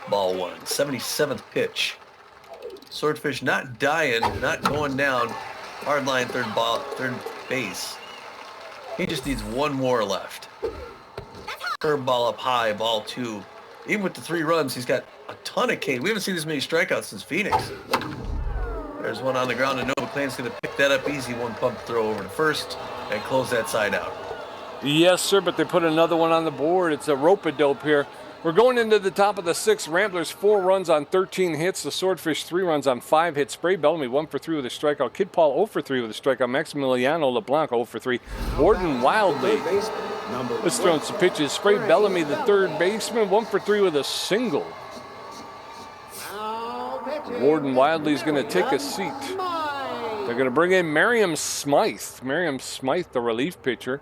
S4: Ball 1. 77th pitch. Swordfish not dying, not going down. Hard line, third base. He just needs 1 more left. Curve ball up high, ball 2. Even with the 3 runs, he's got a ton of K. We haven't seen this many strikeouts since Phoenix. There's one on the ground, and Noah McLean's going to pick that up easy. 1 pump throw over to first and close that side out.
S5: Yes, sir, but they put another one on the board. It's a rope-a-dope here. We're going into the top of the 6th. Ramblers 4 runs on 13 hits. The Swordfish 3 runs on 5 hits. Spray Bellamy 1 for 3 with a strikeout. Kid Paul 0 for 3 with a strikeout. Maximiliano LeBlanc 0 for 3. Warden Wildly. Let's throw in some pitches. Spray Bellamy, the third baseman, 1 for 3 with a single. Warden Wildly is going to take a seat. They're going to bring in Miriam Smythe. Miriam Smythe, the relief pitcher.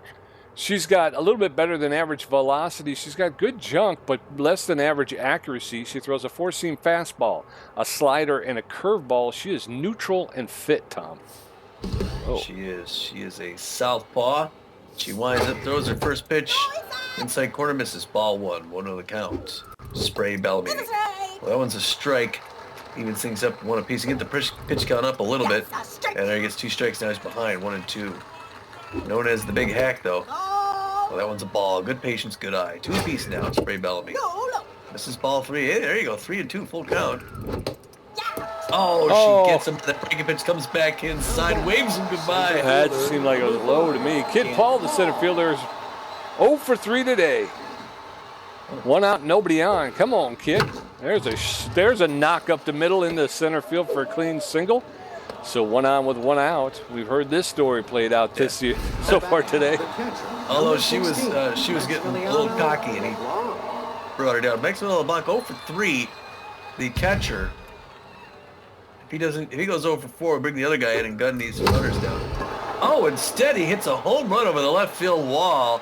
S5: She's got a little bit better than average velocity. She's got good junk, but less than average accuracy. She throws a 4-seam fastball, a slider, and a curveball. She is neutral and fit, Tom.
S4: Oh. She is. She is a southpaw. She winds up, throws her first pitch. Inside corner, misses. Ball 1. 1 on the count. Spray Bellamy. Well, that one's a strike. Evens things up 1 apiece. You get the pitch count up a little bit. And there he gets 2 strikes. Now he's behind. 1 and 2. Known as the big hack, though. Well, that one's a ball. Good patience, good eye. 2 apiece now. Spray Bellamy. This is ball 3. Hey, there you go. 3 and 2. Full count. Oh, she gets him. That breaking pitch comes back inside. Waves him goodbye.
S5: That seemed like it was low to me. Kid Paul, the center fielder, is 0 for 3 today. 1 out, nobody on. Come on, kid. There's a knock up the middle in the center field for a clean single. So 1 on with 1 out. We've heard this story played out this year so far today.
S4: Although she was getting a little cocky and he brought her down. Maximiliano LeBlanc 0 for 3. The catcher. If he goes 0 for 4, bring the other guy in and gun these runners down. Oh, instead he hits a home run over the left field wall.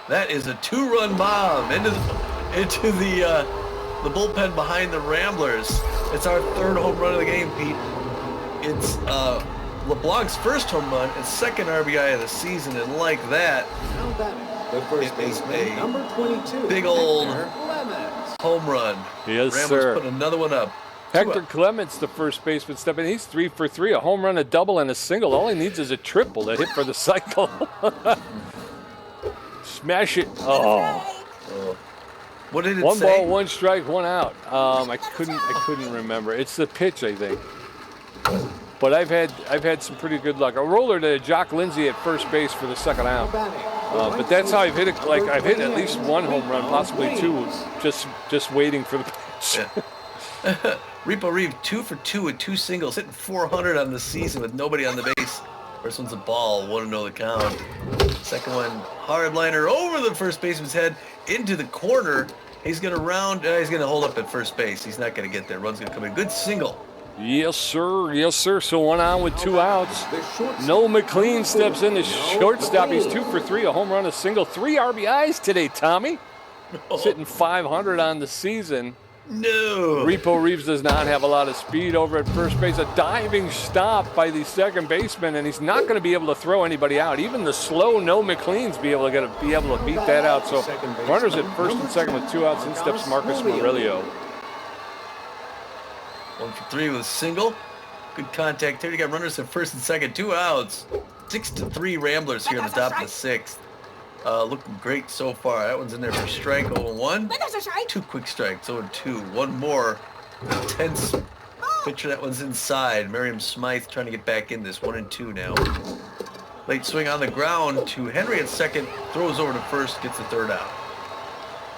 S4: That is a 2-run bomb into the bullpen behind the Ramblers. It's our 3rd home run of the game, Pete. It's LeBlanc's first home run and 2nd RBI of the season, and like that, it is a
S6: number 22,
S4: big old home run.
S5: Yes,
S4: Ramblers
S5: sir.
S4: put another one up.
S5: Hector Clements, the first baseman, stepping. He's 3 for 3, a home run, a double, and a single. All he needs is a triple to hit for the cycle. Smash it. Oh.
S4: What did it
S5: 1
S4: say?
S5: ball, 1 strike, 1 out. I couldn't remember. It's the pitch, I think. But I've had some pretty good luck. A roller to Jock Lindsay at first base for the 2nd out. But that's how I've hit it. Like I've hit at least 1 home run, possibly 2, just waiting for the pitch.
S4: Yeah. Repo Reeve 2 for 2 with 2 singles, hitting 400 on the season with nobody on the base. First one's a ball, 1-0 the count. Second one, hard liner over the first baseman's head into the corner. He's gonna he's gonna hold up at first base. He's not gonna get there. Run's gonna come in. Good single.
S5: Yes, sir. Yes, sir. So 1 on with 2 outs. Noah McLean steps in, the shortstop. He's 2 for 3, a home run, a single, 3 RBIs today, Tommy. Sitting 500 on the season.
S4: No.
S5: Repo Reeves does not have a lot of speed over at first base. A diving stop by the 2nd baseman, and he's not going to be able to throw anybody out. Even the slow Noah McLean's be able to beat that out. So runners at first and 2nd with 2 outs. In steps Marcus Murillo.
S4: 1 for 3 with a single. Good contact here. You got runners at first and 2nd, 2 outs. 6-3 Ramblers here in the top of the 6th. Looking great so far. That one's in there for strike 0-1. 2 quick strikes 0-2. 1 more. Tense Pitcher that one's inside. Miriam Smythe trying to get back in this. 1-2 now. Late swing on the ground to Henry at second. Throws over to first. Gets the third out.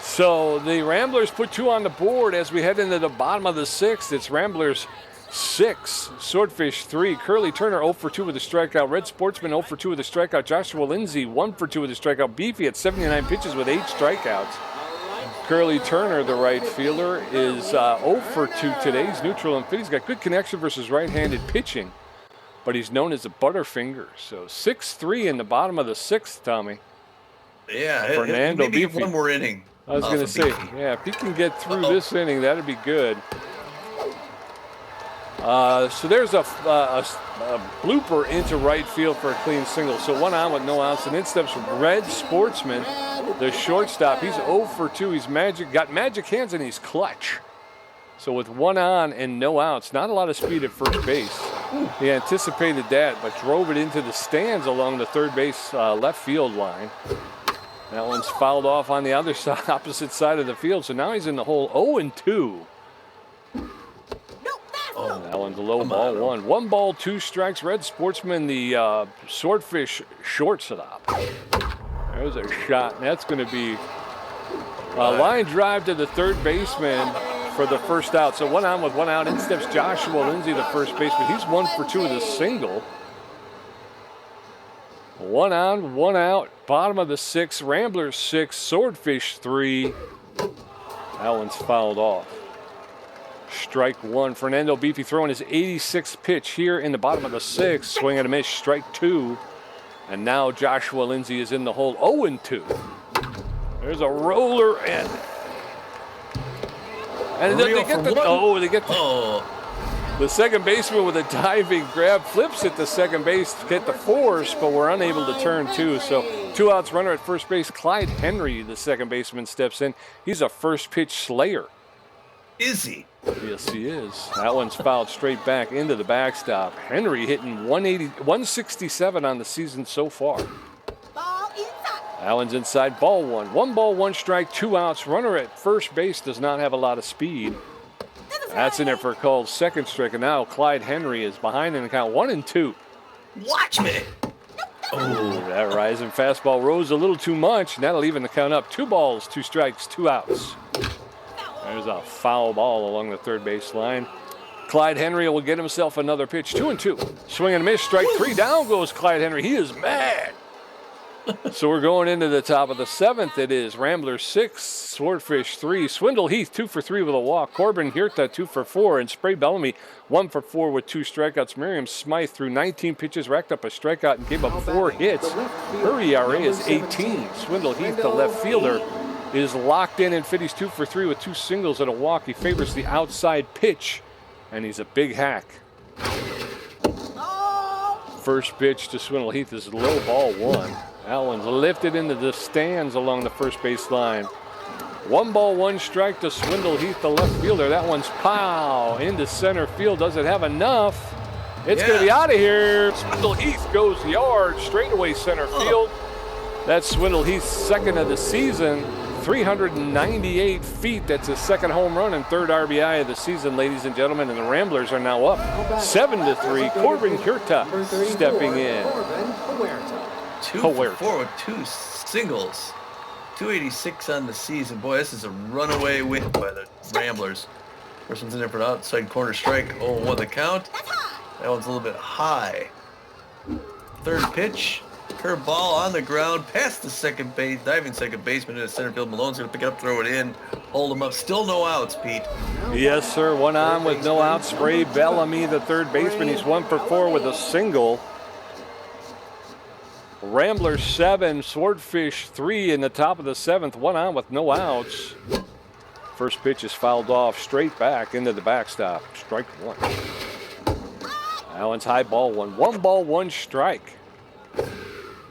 S5: So the Ramblers put 2 on the board as we head into the bottom of the 6th. It's Ramblers 6, Swordfish 3, Curly Turner 0 for 2 with a strikeout, Red Sportsman 0 for 2 with a strikeout, Joshua Lindsay 1 for 2 with a strikeout, Beefy at 79 pitches with 8 strikeouts. Curly Turner, the right fielder, is 0 for 2 today. He's neutral and fit. He's got good connection versus right-handed pitching, but he's known as a butterfinger. So 6-3 in the bottom of the 6th, Tommy.
S4: Yeah,
S5: Fernando
S4: maybe
S5: Beefy.
S4: one more inning.
S5: I was going to say, yeah, if he can get through this inning, that'd be good. So there's a blooper into right field for a clean single. So 1 on with no outs, and in steps Red Sportsman, the shortstop. He's 0 for 2. He's got magic hands, and he's clutch. So with 1 on and no outs, not a lot of speed at first base. He anticipated that, but drove it into the stands along the third base left field line. That one's fouled off on the other side, opposite side of the field. So now he's in the hole 0-2. Oh, that one's a low ball 1. 1 ball, 2 strikes. Red Sportsman, the Swordfish shortstop. There's a shot, and that's going to be a line drive to the third baseman for the first out. So 1 on with 1 out. In steps Joshua Lindsay, the first baseman. He's 1 for 2 with a single. 1 on, 1 out. Bottom of the 6th. Ramblers 6, Swordfish 3. That one's fouled off. Strike 1. Fernando Beefy throwing his 86th pitch here in the bottom of the 6th. Swing and a miss. Strike 2. And now Joshua Lindsay is in the hole 0-2. There's a roller and they get the second baseman with a diving grab, flips at the second base to get the force, but we're unable to turn 2. So 2 outs, runner at first base. Clyde Henry, the second baseman, steps in. He's a first pitch slayer.
S4: Is he?
S5: Yes, he is. That one's fouled straight back into the backstop. Henry hitting 167 on the season so far.
S1: Ball inside.
S5: That one's inside, ball 1. 1 ball, 1 strike, 2 outs. Runner at first base does not have a lot of speed. That's in there for a called second strike, and now Clyde Henry is behind in the count 1-2.
S4: Watch me.
S5: Oh, that rising fastball rose a little too much, and that'll even the count up. 2 balls, 2 strikes, 2 outs. There's a foul ball along the third base line. Clyde Henry will get himself another pitch. 2-2. Swing and a miss. Strike 3. Down goes Clyde Henry. He is mad. So we're going into the top of the 7th. It is Ramblers 6, Swordfish 3. Swindle Heath 2 for 3 with a walk. Corbin Hirta 2 for 4. And Spray Bellamy 1 for 4 with 2 strikeouts. Miriam Smythe threw 19 pitches, racked up a strikeout, and gave up 4 hits. Her ERA is 18. Swindle Heath, the left fielder, is locked in and fit. He's 2 for 3 with 2 singles and a walk. He favors the outside pitch, and he's a big hack. First pitch to Swindle Heath is low ball 1. That one's lifted into the stands along the first base line. 1 ball, 1 strike to Swindle Heath, the left fielder. That one's pow into center field. Does it have enough? It's going to be out of here. Swindle Heath goes yard straightaway center field. That's Swindle Heath's second of the season. 398 feet. That's his second home run and 3rd RBI of the season, ladies and gentlemen. And the Ramblers are now up 7-3. Corbin Hirta stepping in.
S4: 2 for 4 with 2 singles. 286 on the season. Boy, this is a runaway win by the Ramblers. First one's in there for an outside corner strike. 0-1 the count. That one's a little bit high. Third pitch. Curve ball on the ground, past the second base, diving second baseman into center field. Malone's going to pick it up, throw it in, hold him up. Still no outs, Pete.
S5: Yes, sir. 1 on with no outs. Spray Bellamy, the third baseman. He's 1 for 4 with a single. Ramblers 7, Swordfish 3 in the top of the 7th. 1 on with no outs. First pitch is fouled off straight back into the backstop. Strike 1. That one's high ball 1. 1 ball, 1 strike.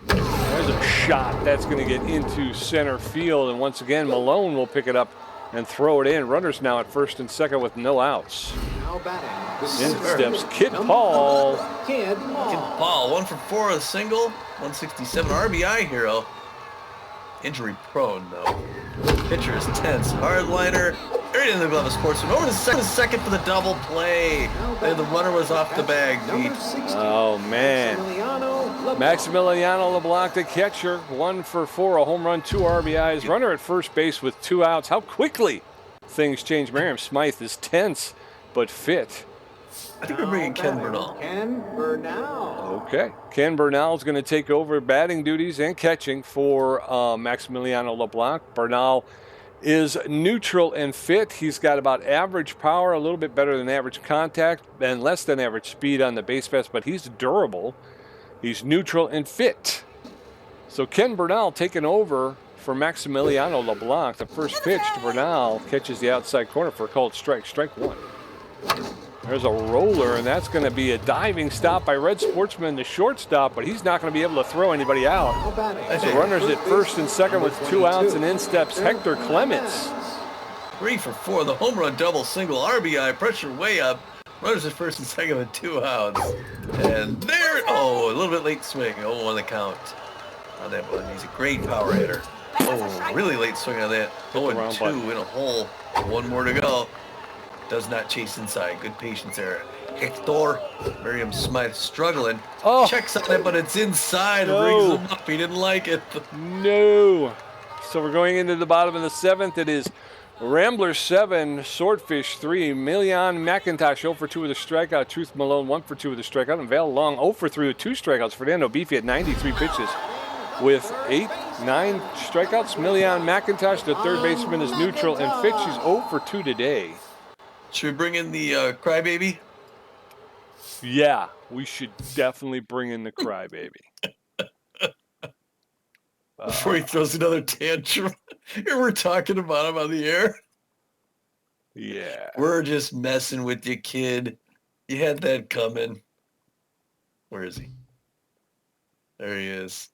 S5: There's a shot that's going to get into center field, and once again Malone will pick it up and throw it in. Runners now at first and second with no outs. In steps Kid Paul.
S6: Kid
S4: Paul, 1 for 4 with a single, 167 RBI hero. Injury prone though. Pitcher is tense. Hardliner Right in the glove of Sportsman. Over to second for the double play. And the runner was off the bag, Pete.
S5: Oh, man. Maximiliano LeBlanc, the catcher, 1 for 4, a home run, 2 RBIs. Runner at first base with 2 outs. How quickly things change. Miriam Smythe is tense but fit.
S4: I think we're bringing Ken Bernal.
S6: Ken Bernal.
S5: Okay. Ken Bernal is going to take over batting duties and catching for Maximiliano LeBlanc. Bernal is neutral and fit. He's got about average power, a little bit better than average contact, and less than average speed on the base pass, but he's durable. He's neutral and fit. So Ken Bernal taking over for Maximiliano LeBlanc. The first pitch to Bernal catches the outside corner for a called strike. Strike 1. There's a roller, and that's going to be a diving stop by Red Sportsman, the shortstop, but he's not going to be able to throw anybody out. So runners at first and second with 2 outs, and in steps Hector Clements.
S4: 3 for 4, the home run, double, single, RBI, pressure way up. Runners at first and second with 2 outs. And there, a little bit late swing. 0 on the count on that one. He's a great power hitter. Really late swing on that. 0-2 in a hole. 1 more to go. Does not chase inside. Good patience there. Hector, Miriam Smythe struggling. Checks on it, but it's inside. Rings him up. He didn't like it.
S5: No. So we're going into the bottom of the 7th. It is Ramblers 7, Swordfish 3, Milian McIntosh 0 for 2 with a strikeout, Truth Malone 1 for 2 with a strikeout, and Val Long 0 for 3 with 2 strikeouts. Fernando Beefy at 93 pitches with 9 strikeouts. Milian McIntosh, the third baseman, is neutral and fit. She's 0 for 2 today.
S4: Should we bring in the crybaby?
S5: Yeah, we should definitely bring in the crybaby.
S4: Before he throws another tantrum. Here we're talking about him on the air.
S5: Yeah.
S4: We're just messing with you, kid. You had that coming. Where is he? There he is.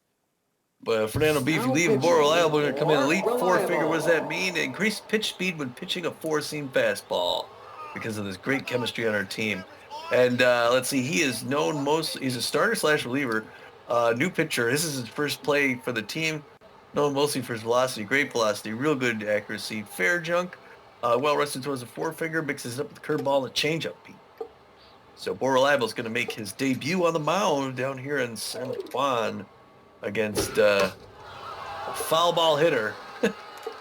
S4: But Fernando Beefy leaving more reliable. Going to come in elite 4-figure. What does that mean? Increased pitch speed when pitching a 4-seam fastball because of this great chemistry on our team. And let's see, he is known he's a starter/reliever. New pitcher. This is his first play for the team. Known mostly for his velocity, great velocity, real good accuracy, fair junk. Well rested towards a 4-finger, mixes it up with the curveball and a changeup. So Bo Reliable is going to make his debut on the mound down here in San Juan against a foul ball hitter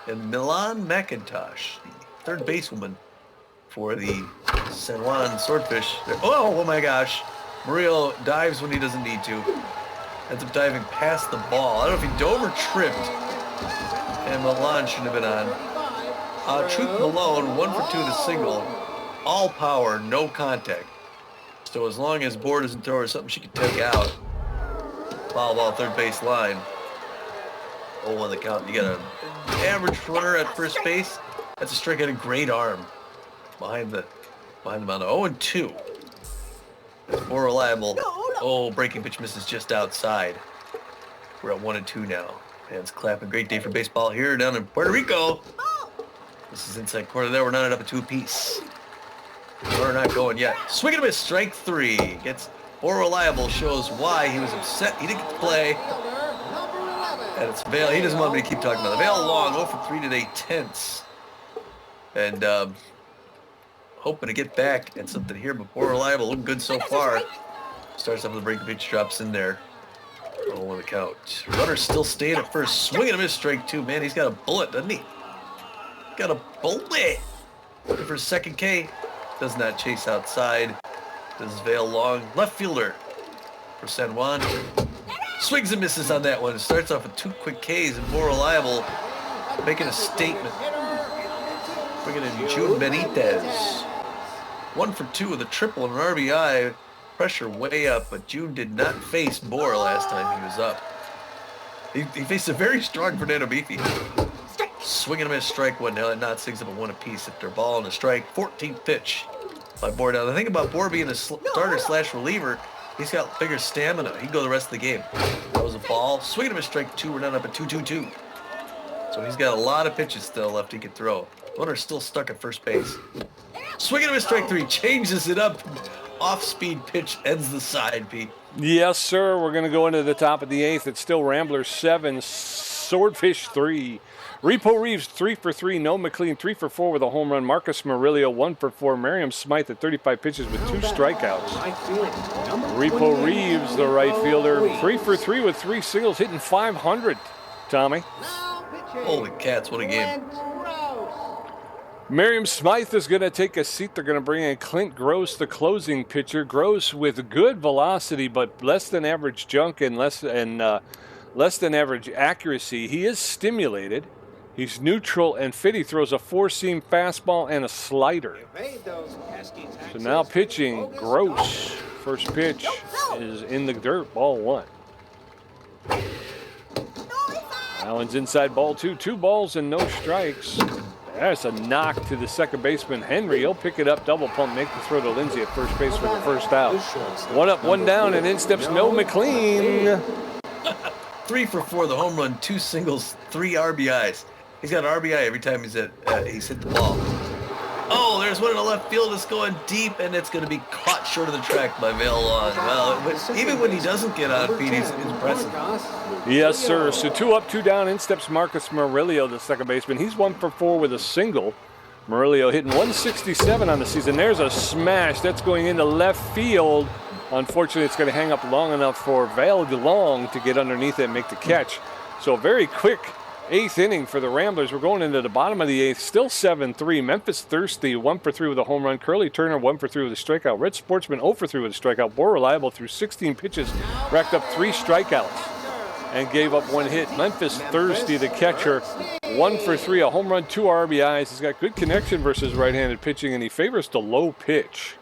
S4: and Milan McIntosh, the third basewoman for the San Juan Swordfish. Oh my gosh. Murillo dives when he doesn't need to. Ends up diving past the ball. I don't know if he dove or tripped. And Milan shouldn't have been on. Truth Malone, 1 for 2 to single. All power, no contact. So as long as Board doesn't throw her something she can take out. Foul ball, third base line. 0 on the count. You got an average runner at first base. That's a strike at a great arm. Behind the mound. 0-2. More reliable. Breaking pitch misses just outside. We're at 1-2 now. Fans clapping. Great day for baseball here down in Puerto Rico. This is inside corner there. We're not up at 2 apiece. We're not going yet. Swing and a miss. Strike 3. Gets more reliable. Shows why he was upset. He didn't get to play. And it's Vail. He doesn't want me to keep talking about it. Vail Long, 0 for 3 today. Tense. And hoping to get back at something here, but more reliable. Looking good so far. Starts off with a breaking pitch, drops in there. 0 on the count. Runner still staying at first. Swing and a miss. Strike 2. Man, he's got a bullet, doesn't he? Got a bullet. Looking for second K. Does not chase outside. This is Vail Long. Left fielder for San Juan. Swings and misses on that one. Starts off with 2 quick Ks and more reliable. Making a statement. Bringing in June Benitez. 1 for 2 with a triple and an RBI. Pressure way up, but June did not face Bohr last time he was up. He faced a very strong Fernando Beefy. Swinging and a miss, strike 1. Now that knot sings up a 1 apiece after ball and a strike. 14th pitch by Bohr. Now the thing about Bohr being a starter/reliever, he's got bigger stamina. He can go the rest of the game. That was a ball. Swinging and a miss, strike 2. We're not up at 2-2-2. So he's got a lot of pitches still left he could throw. Runner still stuck at first base. Swinging and a miss, strike 3. Changes it up. Off-speed pitch ends the side, Pete.
S5: Yes, sir. We're going to go into the top of the 8th. It's still Ramblers 7, Swordfish 3. Repo Reeves 3 for 3. No McLean 3 for 4 with a home run. Marcus Murillo 1 for 4. Miriam Smythe at 35 pitches with 2 strikeouts. Repo Reeves, the right fielder, 3 for 3 with 3 singles, hitting 500. Tommy.
S4: Holy cats, what a game.
S5: Miriam Smythe is going to take a seat. They're going to bring in Clint Gross, the closing pitcher. Gross with good velocity, but less than average junk and less than average accuracy. He is stimulated. He's neutral and fit. He throws a 4-seam fastball and a slider. So now pitching, Gross. First pitch is in the dirt, ball 1. Allen's inside, ball 2. 2 balls and no strikes. That's a knock to the second baseman, Henry. He'll pick it up, double pump, make the throw to Lindsay at first base for the first out. 1 up, 1 down, and in steps no McLean.
S4: 3 for 4, the home run, 2 singles, 3 RBIs. He's got an RBI every time he's hit the ball. Oh, there's one in the left field. It's going deep, and it's going to be caught short of the track by Vail Lawn. Well, even when he doesn't get on feet, he's impressive.
S5: Yes, sir. So 2 up, 2 down. In steps Marcus Murillo, the second baseman. He's 1 for 4 with a single. Murillo hitting 167 on the season. There's a smash. That's going into left field. Unfortunately, it's going to hang up long enough for Vail Long to get underneath it and make the catch. So a very quick 8th inning for the Ramblers. We're going into the bottom of the 8th. Still 7-3. Memphis Thirsty, 1 for 3 with a home run. Curly Turner, 1 for 3 with a strikeout. Red Sportsman, 0 for 3 with a strikeout. More Reliable through 16 pitches, racked up 3 strikeouts and gave up 1 hit. Memphis Thirsty, the catcher, 1 for 3, a home run, 2 RBIs. He's got good connection versus right-handed pitching, and he favors the low pitch.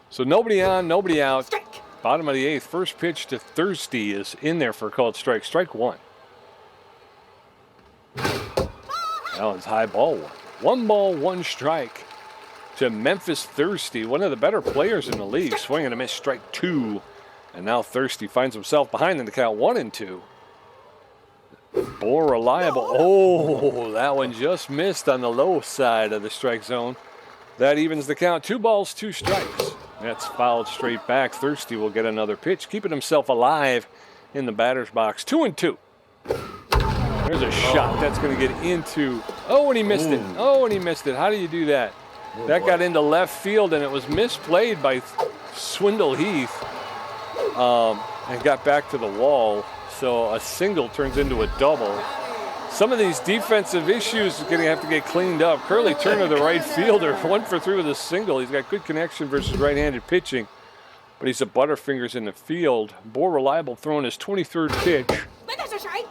S5: So nobody on, nobody out. Bottom of the 8th. First pitch to Thirsty is in there for a called strike. Strike 1. Allen's high ball 1. 1 ball, 1 strike to Memphis Thirsty, one of the better players in the league. Swing and a miss, strike 2. And now Thirsty finds himself behind in the count 1-2. More Reliable. Oh, that one just missed on the low side of the strike zone. That evens the count. 2 balls, 2 strikes. That's fouled straight back. Thirsty will get another pitch, keeping himself alive in the batter's box. 2-2. There's a shot that's going to get into. Oh, and he missed it. Oh, and he missed it. How do you do that? That got into left field, and it was misplayed by Swindle Heath and got back to the wall. So a single turns into a double. Some of these defensive issues are going to have to get cleaned up. Curly Turner, the right fielder, 1 for 3 with a single. He's got good connection versus right-handed pitching, but he's a butterfingers in the field. More Reliable throwing his 23rd pitch.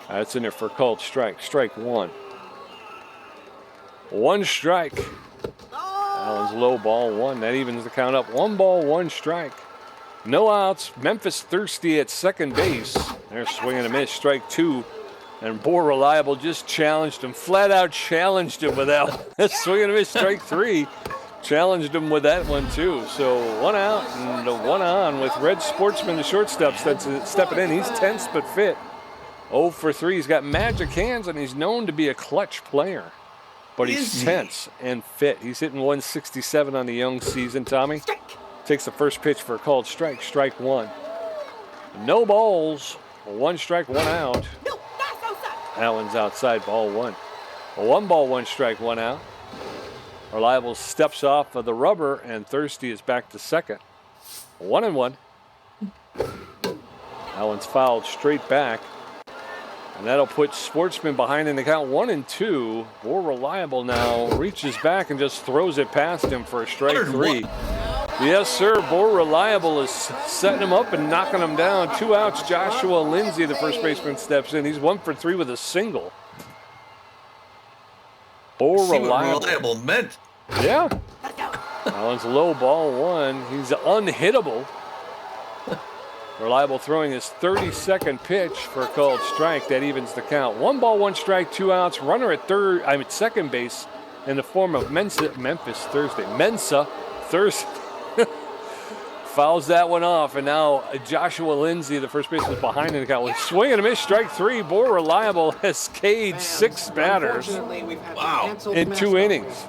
S5: That's in there for a called strike. Strike 1. 1 strike. Allen's low ball 1. That evens the count up. 1 ball, 1 strike. No outs. Memphis Thirsty at second base. There's swing and a miss. Strike 2. And More Reliable just challenged him. Flat out challenged him with that one. Swing and a miss. Strike 3. Challenged him with that one too. So 1 out and 1 on with Red Sportsman, the shortstop, stepping in. He's tense but fit. 0 for 3. He's got magic hands, and he's known to be a clutch player. But he's tense and fit. He's hitting 167 on the young season, Tommy. Takes the first pitch for a called strike. Strike 1. No balls. 1 strike, 1 out. Allen's outside, ball 1. 1 ball, 1 strike, 1 out. Reliable steps off of the rubber, and Thirsty is back to second. 1-1. Allen's fouled straight back. And that'll put Sportsman behind in the count 1-2. More Reliable now reaches back and just throws it past him for a strike 3. Yes, sir. More Reliable is setting him up and knocking him down. 2 outs. Joshua Lindsay, the first baseman, steps in. He's 1 for 3 with a single. More Reliable
S4: meant.
S5: Yeah. Allen's low ball 1. He's unhittable. Reliable throwing his 32nd pitch for a called strike. That evens the count. 1 ball, 1 strike, 2 outs. Runner at second base in the form of Memphis Thursday. Fouls that one off, and now Joshua Lindsay, the first baseman, is behind in the count. With swing and a miss, strike 3. More Reliable has caged 6 batters. Wow! In 2 innings.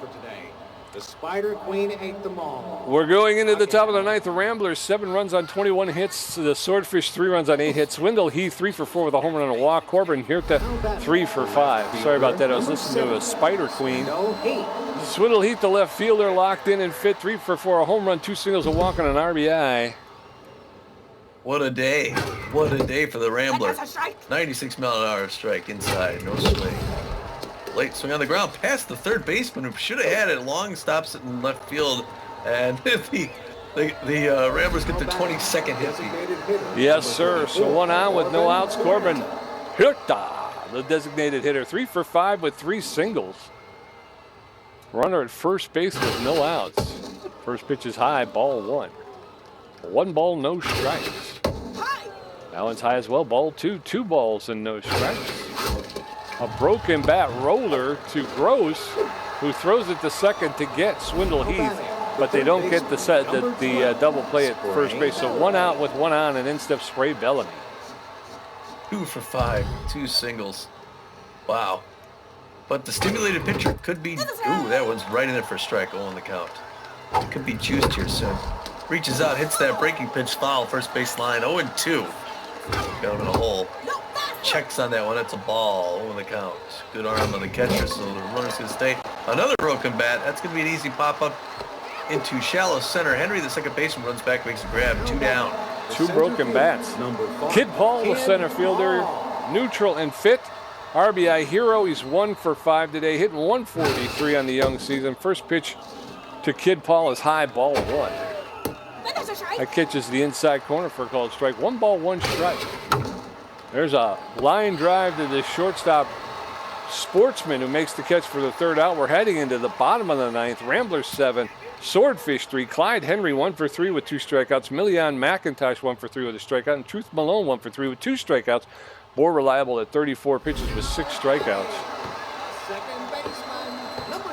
S6: The Spider Queen ate them all.
S5: We're going into the top of the ninth. The Ramblers, 7 runs on 21 hits. The Swordfish, 3 runs on 8 hits. Swindle Heath, 3 for 4 with a home run and a walk. Corbin Hirta, 3 for 5. Sorry about that. I was listening to a Spider Queen.
S6: No heat.
S5: Swindle Heath, the left fielder, locked in and fit. 3 for 4, a home run, 2 singles, a walk, and an RBI.
S4: What a day. What a day for the Rambler.
S1: That's a strike.
S4: 96-mile-an-hour strike inside. No swing. Late swing on the ground past the third baseman who should have had it. Long stops it in left field. And the Ramblers get their 22nd hit.
S5: Yes, sir. So 1 out with no outs. Corbin Hirta, the designated hitter, 3 for 5 with 3 singles. Runner at first base with no outs. First pitch is high, ball 1. 1 ball, no strikes. That one's high as well, ball 2. 2 balls and no strikes. A broken bat roller to Gross, who throws it to second to get Swindle Heath, but they don't get the double play at first base. So 1 out with 1 on, and in steps Spray Bellamy.
S4: 2 for 5, 2 singles. Wow. But the stimulated pitcher could be, ooh, that one's right in there for a strike, 0 on the count. It could be juiced here soon. Reaches out, hits that breaking pitch, foul, first base line, 0-2. Got him in a hole. Checks on that one, that's a ball, 0 on the count. Good arm on the catcher, so the runner's gonna stay. Another broken bat, that's gonna be an easy pop-up into shallow center. Henry, the second baseman, runs back, makes a grab, 2 down.
S5: 2 broken bats. Kid Paul, the center fielder, neutral and fit. RBI hero, he's 1 for 5 today, hitting 143 on the young season. First pitch to Kid Paul is high, ball 1. That catches the inside corner for a called strike. 1 ball, 1 strike. There's a line drive to the shortstop Sportsman, who makes the catch for the 3rd out. We're heading into the bottom of the 9th. Ramblers 7, Swordfish 3, Clyde Henry 1 for 3 with 2 strikeouts. Million McIntosh 1 for 3 with a strikeout, and Truth Malone 1 for 3 with 2 strikeouts. More reliable at 34 pitches with 6 strikeouts.
S6: Second baseman, number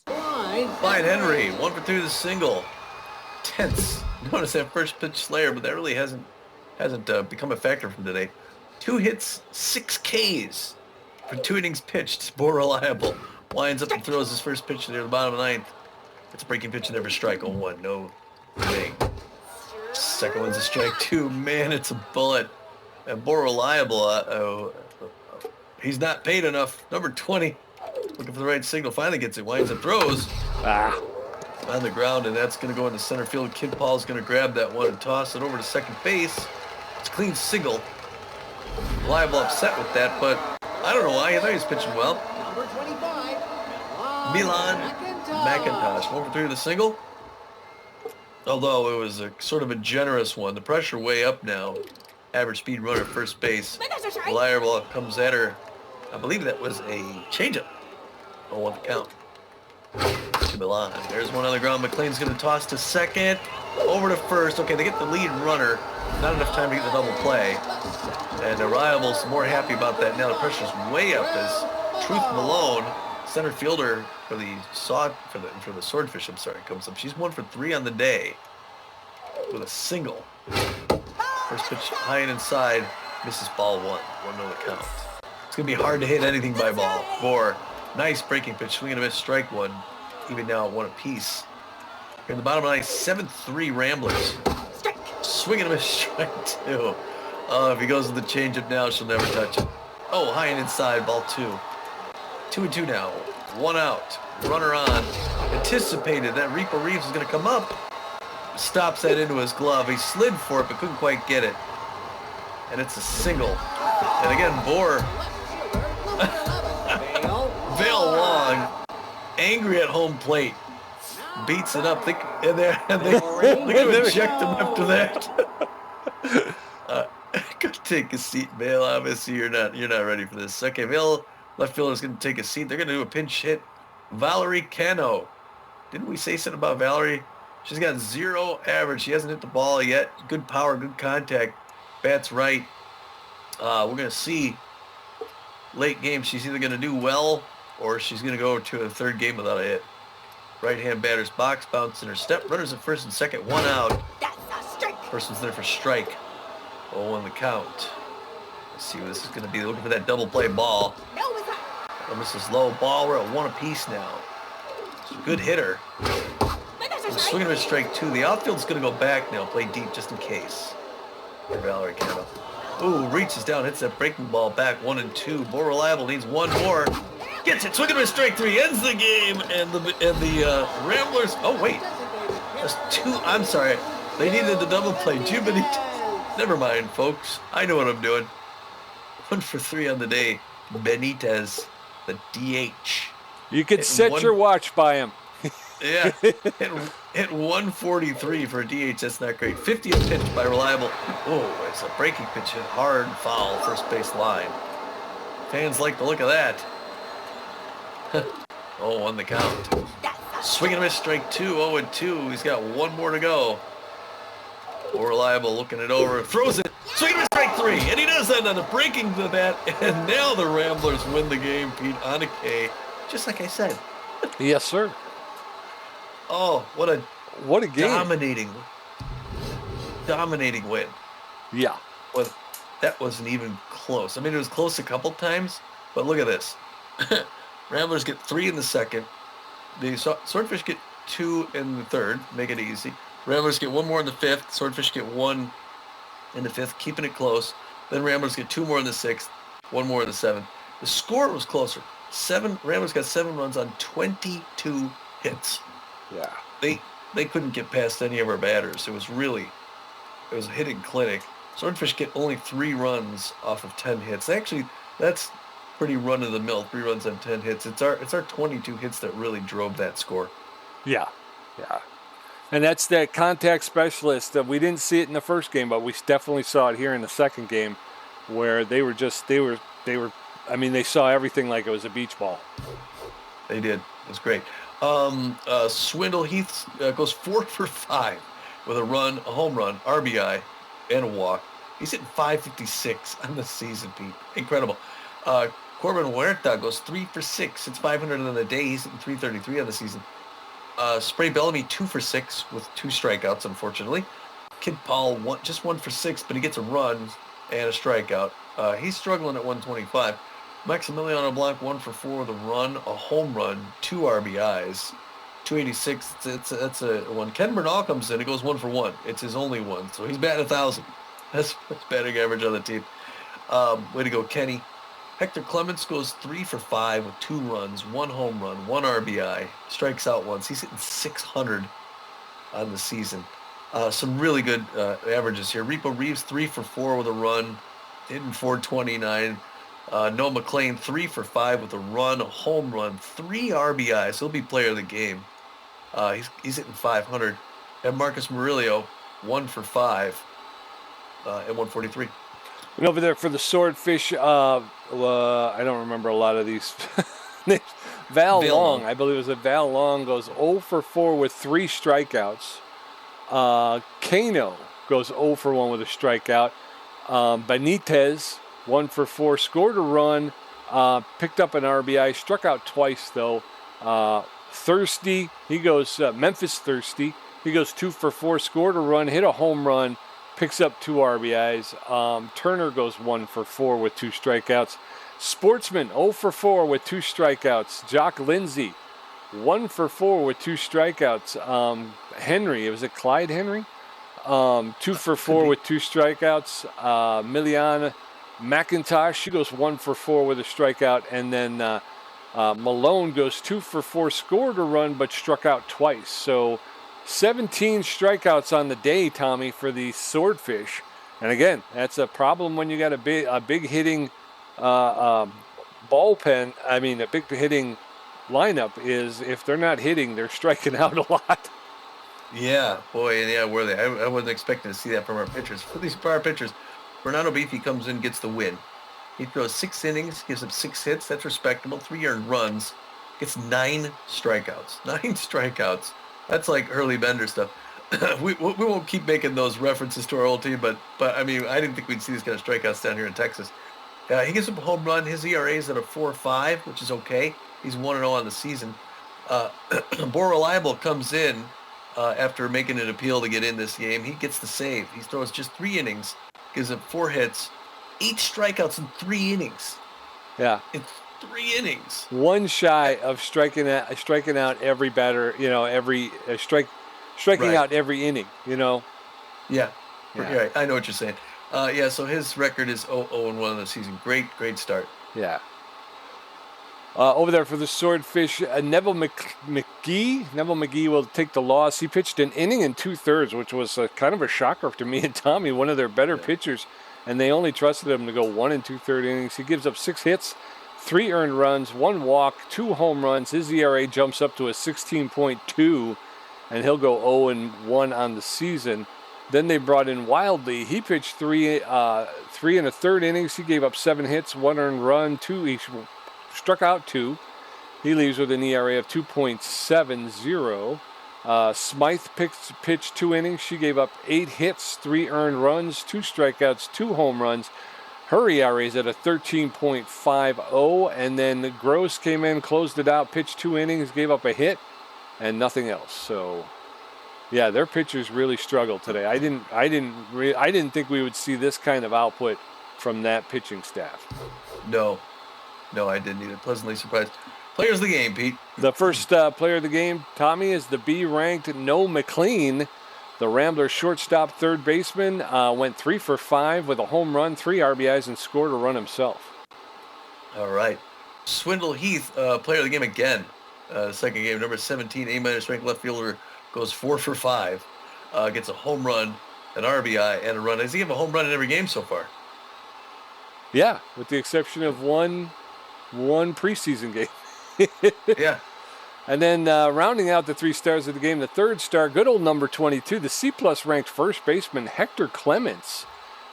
S6: 22.
S4: Clyde Henry, 1 for 3 with a single. Tense. Notice that first pitch slayer, but that really hasn't become a factor from today. 2 hits, 6 Ks for 2 innings pitched. More reliable. Winds up and throws his first pitch near the bottom of the 9th. It's a breaking pitch and never strike. 0-1. No swing. Second one's a strike 2. Man, it's a bullet. And more reliable. He's not paid enough. Number 20. Looking for the right signal. Finally gets it. Winds up, throws. On the ground, and that's going to go into center field. Kid Paul's going to grab that one and toss it over to second base. It's a clean single. Liable upset with that, but I don't know why. I thought he was pitching well.
S6: Number 25.
S4: Milan McIntosh, 1 for 3 with a single. Although it was a sort of a generous one. The pressure way up now. Average speed runner at first base. Reliable comes at her. I believe that was a changeup. 0 on the count. To Milan. There's one on the ground. McLean's going to toss to second. Over to first. Okay, they get the lead runner. Not enough time to get the double play. And Arrival's more happy about that now. The pressure's way up as Truth Malone, center fielder for the Swordfish, comes up. She's 1 for 3 on the day with a single. First pitch high and inside. Misses ball 1. 1 on the count. It's going to be hard to hit anything by ball. 4. Nice breaking pitch, swing and a miss, strike 1. Even now at 1 apiece. Here in the bottom of the 9th, 7-3 Ramblers. Swing and a miss, strike 2. If he goes with the changeup now, she'll never touch it. Oh, high and inside, ball 2. 2-2 now. 1 out. Runner on. Anticipated that Reaper Reeves is going to come up. Stops that into his glove. He slid for it, but couldn't quite get it. And it's a single. And again, Bohr. Vail Long, angry at home plate, beats it up. They're going to eject him after that. Go take a seat, Vail. Obviously, you're not ready for this. Okay, Vail, left fielder, is going to take a seat. They're going to do a pinch hit. Valerie Cano. Didn't we say something about Valerie? She's got 0 average. She hasn't hit the ball yet. Good power, good contact. Bat's right. We're going to see late game. She's either going to do well or she's going to go to a 3rd game without a hit. Right-hand batter's box, bounce in her step. Runners at first and second, 1 out.
S1: That's a strike.
S4: Person's there for strike. 0 on the count. Let's see what this is going to be. They're looking for that double play ball.
S1: No, it's not.
S4: Misses low ball. We're at 1 apiece now. Good hitter. Swinging a strike 2. The outfield's going to go back now, play deep just in case. For Valerie Cano. Ooh, reaches down, hits that breaking ball back, 1-2. More reliable, needs one more. Gets it, swinging a strike 3, ends the game, and the Ramblers. Oh wait, that's 2. I'm sorry, they needed the double play. Benitez. Never mind, folks. I know what I'm doing. 1 for 3 on the day. Benitez, the DH.
S5: You could set your watch by him.
S4: Yeah, hit 143 for a DH. That's not great. 50th pitch by Reliable. Oh, it's a breaking pitch, hit hard foul, first base line. Fans like the look of that. Oh, on the count. Swinging a miss, strike 2, 0-2. He's got one more to go. Oh, Reliable looking it over, throws it. Swinging a miss, strike 3, and he does that on a breaking to that. And now the Ramblers win the game, Pete, on a K, just like I said.
S5: Yes, sir.
S4: Oh, what a
S5: game.
S4: Dominating win.
S5: Yeah.
S4: Well, that wasn't even close. I mean, it was close a couple times, but look at this. Ramblers get 3 in the second. The Swordfish get 2 in the third, make it easy. Ramblers get 1 more in the 5th. Swordfish get 1 in the 5th, keeping it close. Then Ramblers get 2 more in the 6th, 1 more in the 7th. The score was closer. Ramblers got 7 runs on 22 hits.
S5: Yeah.
S4: They couldn't get past any of our batters. It was a hitting clinic. Swordfish get only 3 runs off of 10 hits. Actually, that's pretty run-of-the-mill, 3 runs on 10 hits. It's our 22 hits that really drove that score.
S5: Yeah. And that's that contact specialist. We didn't see it in the first game, but we definitely saw it here in the second game, where they saw everything like it was a beach ball.
S4: They did. It was great. Swindle Heath goes 4 for 5 with a run, a home run, RBI, and a walk. He's hitting .556 on the season, Pete. Incredible. Corbin Huerta goes 3 for 6. It's 500 on the day. He's hitting .333 on the season. Spray Bellamy 2 for 6 with 2 strikeouts, unfortunately. Kid Paul just 1 for 6, but he gets a run and a strikeout. He's struggling at 125. Maximiliano Blanc 1 for 4 with a run, a home run, 2 RBIs, 286. That's a one. Ken Bernal comes in. It goes 1 for 1. It's his only one, so he's batting 1,000. That's batting average on the team. Way to go, Kenny. Hector Clements goes 3 for 5 with 2 runs, 1 home run, 1 RBI, strikes out once. He's hitting 600 on the season. Some really good averages here. Repo Reeves 3 for 4 with a run, hitting .429. Noah McLean 3 for 5 with a run, a home run, 3 RBIs. He'll be player of the game. He's hitting 500. And Marcus Murillo 1 for 5 and 143.
S5: And over there for the Swordfish, I don't remember a lot of these names. Val Long, I believe it was a Val Long, goes 0 for 4 with 3 strikeouts. Cano goes 0 for 1 with a strikeout. Benitez 1 for 4, scored a run, picked up an RBI, struck out twice though. Thirsty, he goes, Memphis Thirsty, he goes 2 for 4, scored a run, hit a home run, picks up 2 RBIs. Turner goes 1 for 4 with 2 strikeouts. Sportsman 0 for 4 with 2 strikeouts. Jock Lindsay 1 for 4 with 2 strikeouts. Henry, was it Clyde Henry? 2 for 4 with 2 strikeouts. Miliana McIntosh, she goes 1 for 4 with a strikeout, and then Malone goes 2 for 4, scored a run but struck out twice. So 17 strikeouts on the day, Tommy, for the Swordfish. And again, that's a problem when you got a big hitting bullpen. I mean, a big hitting lineup is if they're not hitting, they're striking out a lot.
S4: Yeah, boy, and yeah, were they? I wasn't expecting to see that from our pitchers. For these prior pitchers, Bernardo Beefy comes in, gets the win. He throws 6 innings, gives up 6 hits. That's respectable. 3 earned runs. Gets 9 strikeouts. 9 strikeouts. That's like early Bender stuff. we won't keep making those references to our old team, but I mean, I didn't think we'd see these kind of strikeouts down here in Texas. He gives up a home run. His ERA is at a 4.5, which is okay. He's 1-0 on the season. Bor Reliable comes in after making an appeal to get in this game. He gets the save. He throws just 3 innings, gives up 4 hits, 8 strikeouts in 3 innings.
S5: Yeah.
S4: It's 3 innings.
S5: One shy of striking out every batter, striking
S4: Right.
S5: out every inning,
S4: Yeah.
S5: Yeah.
S4: Yeah, I know what you're saying. Yeah, so his record is 0-1 in the season. Great start.
S5: Yeah. Over there for the Swordfish, Neville McGee. Neville McGee will take the loss. He pitched an inning and 2/3, which was kind of a shocker to me and Tommy, one of their better pitchers, and they only trusted him to go 1 2/3 innings. He gives up 6 hits, 3 earned runs, 1 walk, 2 home runs. His ERA jumps up to a 16.2, and he'll go 0-1 on the season. Then they brought in Wildly. He pitched 3 1/3 innings. He gave up 7 hits, 1 earned run, 2 each. Struck out 2. He leaves with an ERA of 2.70. Smythe pitched 2 innings. She gave up 8 hits, 3 earned runs, 2 strikeouts, 2 home runs. Her ERA is at a 13.50. And then Gross came in, closed it out, pitched 2 innings, gave up a hit, and nothing else. So, yeah, their pitchers really struggled today. I didn't think we would see this kind of output from that pitching staff.
S4: No, I didn't either. Pleasantly surprised. Players of the game, Pete.
S5: The first player of the game, Tommy, is the B-ranked Noah McLean. The Ramblers shortstop third baseman went 3 for 5 with a home run, 3 RBIs, and scored a run himself.
S4: All right. Swindle Heath, player of the game again. Second game, number 17, A- ranked left fielder, goes 4 for 5, gets a home run, an RBI, and a run. Does he have a home run in every game so far?
S5: Yeah, with the exception of one preseason game.
S4: Yeah.
S5: And then rounding out the 3 stars of the game, the third star, good old number 22, the C-plus ranked first baseman, Hector Clements.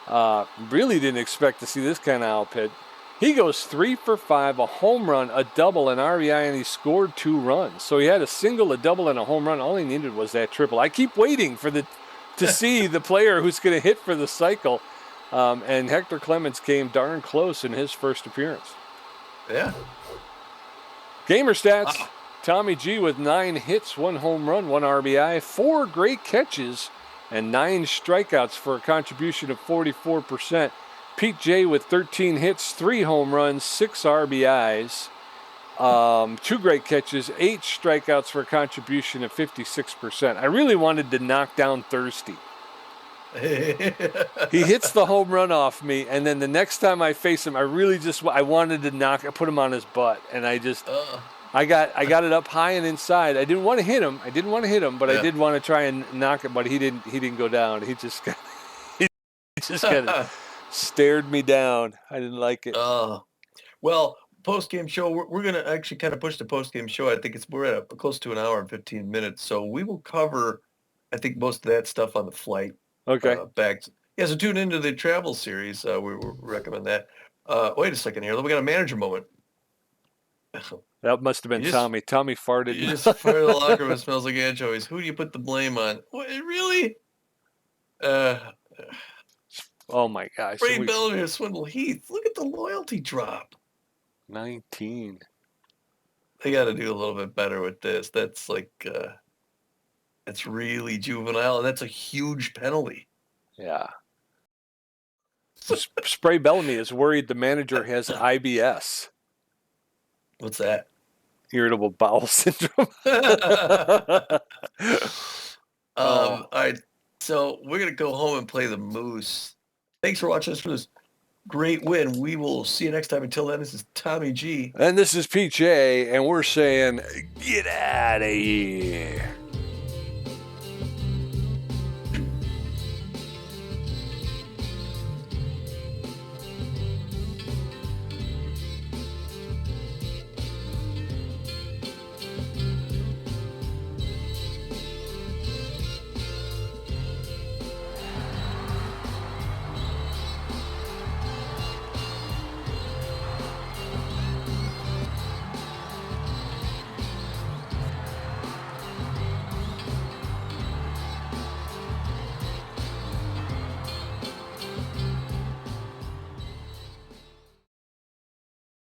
S5: Really didn't expect to see this kind of output. He goes 3 for 5, a home run, a double, an RBI, and he scored 2 runs. So he had a single, a double, and a home run. All he needed was that triple. I keep waiting to see the player who's going to hit for the cycle. And Hector Clements came darn close in his first appearance.
S4: Yeah.
S5: Gamer stats. Tommy G with 9 hits, 1 home run, 1 RBI, 4 great catches, and 9 strikeouts for a contribution of 44%. Pete J with 13 hits, 3 home runs, 6 RBIs, 2 great catches, 8 strikeouts for a contribution of 56%. I really wanted to knock down Thirsty. He hits the home run off me, and then the next time I face him, I wanted to put him on his butt, and I got it up high and inside. I didn't want to hit him, but I did want to try and knock it, but he didn't go down. He just kind of stared me down. I didn't like it.
S4: Well, post-game show, we're going to actually kind of push the post-game show. I think we're at close to an hour and 15 minutes, so we will cover, I think, most of that stuff on the flight.
S5: Okay.
S4: Back. Yeah, so tune into the travel series. We recommend that. Wait a second here. We got a manager moment.
S5: That must have been Tommy. Tommy farted.
S4: You just farted the locker room. It smells like anchovies. Who do you put the blame on? What, really?
S5: Oh, my gosh.
S4: Ray Bellamy, Swindle Heath. Look at the loyalty drop.
S5: 19.
S4: They got to do a little bit better with this. That's like... It's really juvenile, and that's a huge penalty.
S5: Yeah. Spray Bellamy is worried the manager has IBS.
S4: What's that?
S5: Irritable bowel syndrome.
S4: All right, so we're going to go home and play the Moose. Thanks for watching us for this great win. We will see you next time. Until then, this is Tommy G.
S5: And this is PJ, and we're saying, get out of here.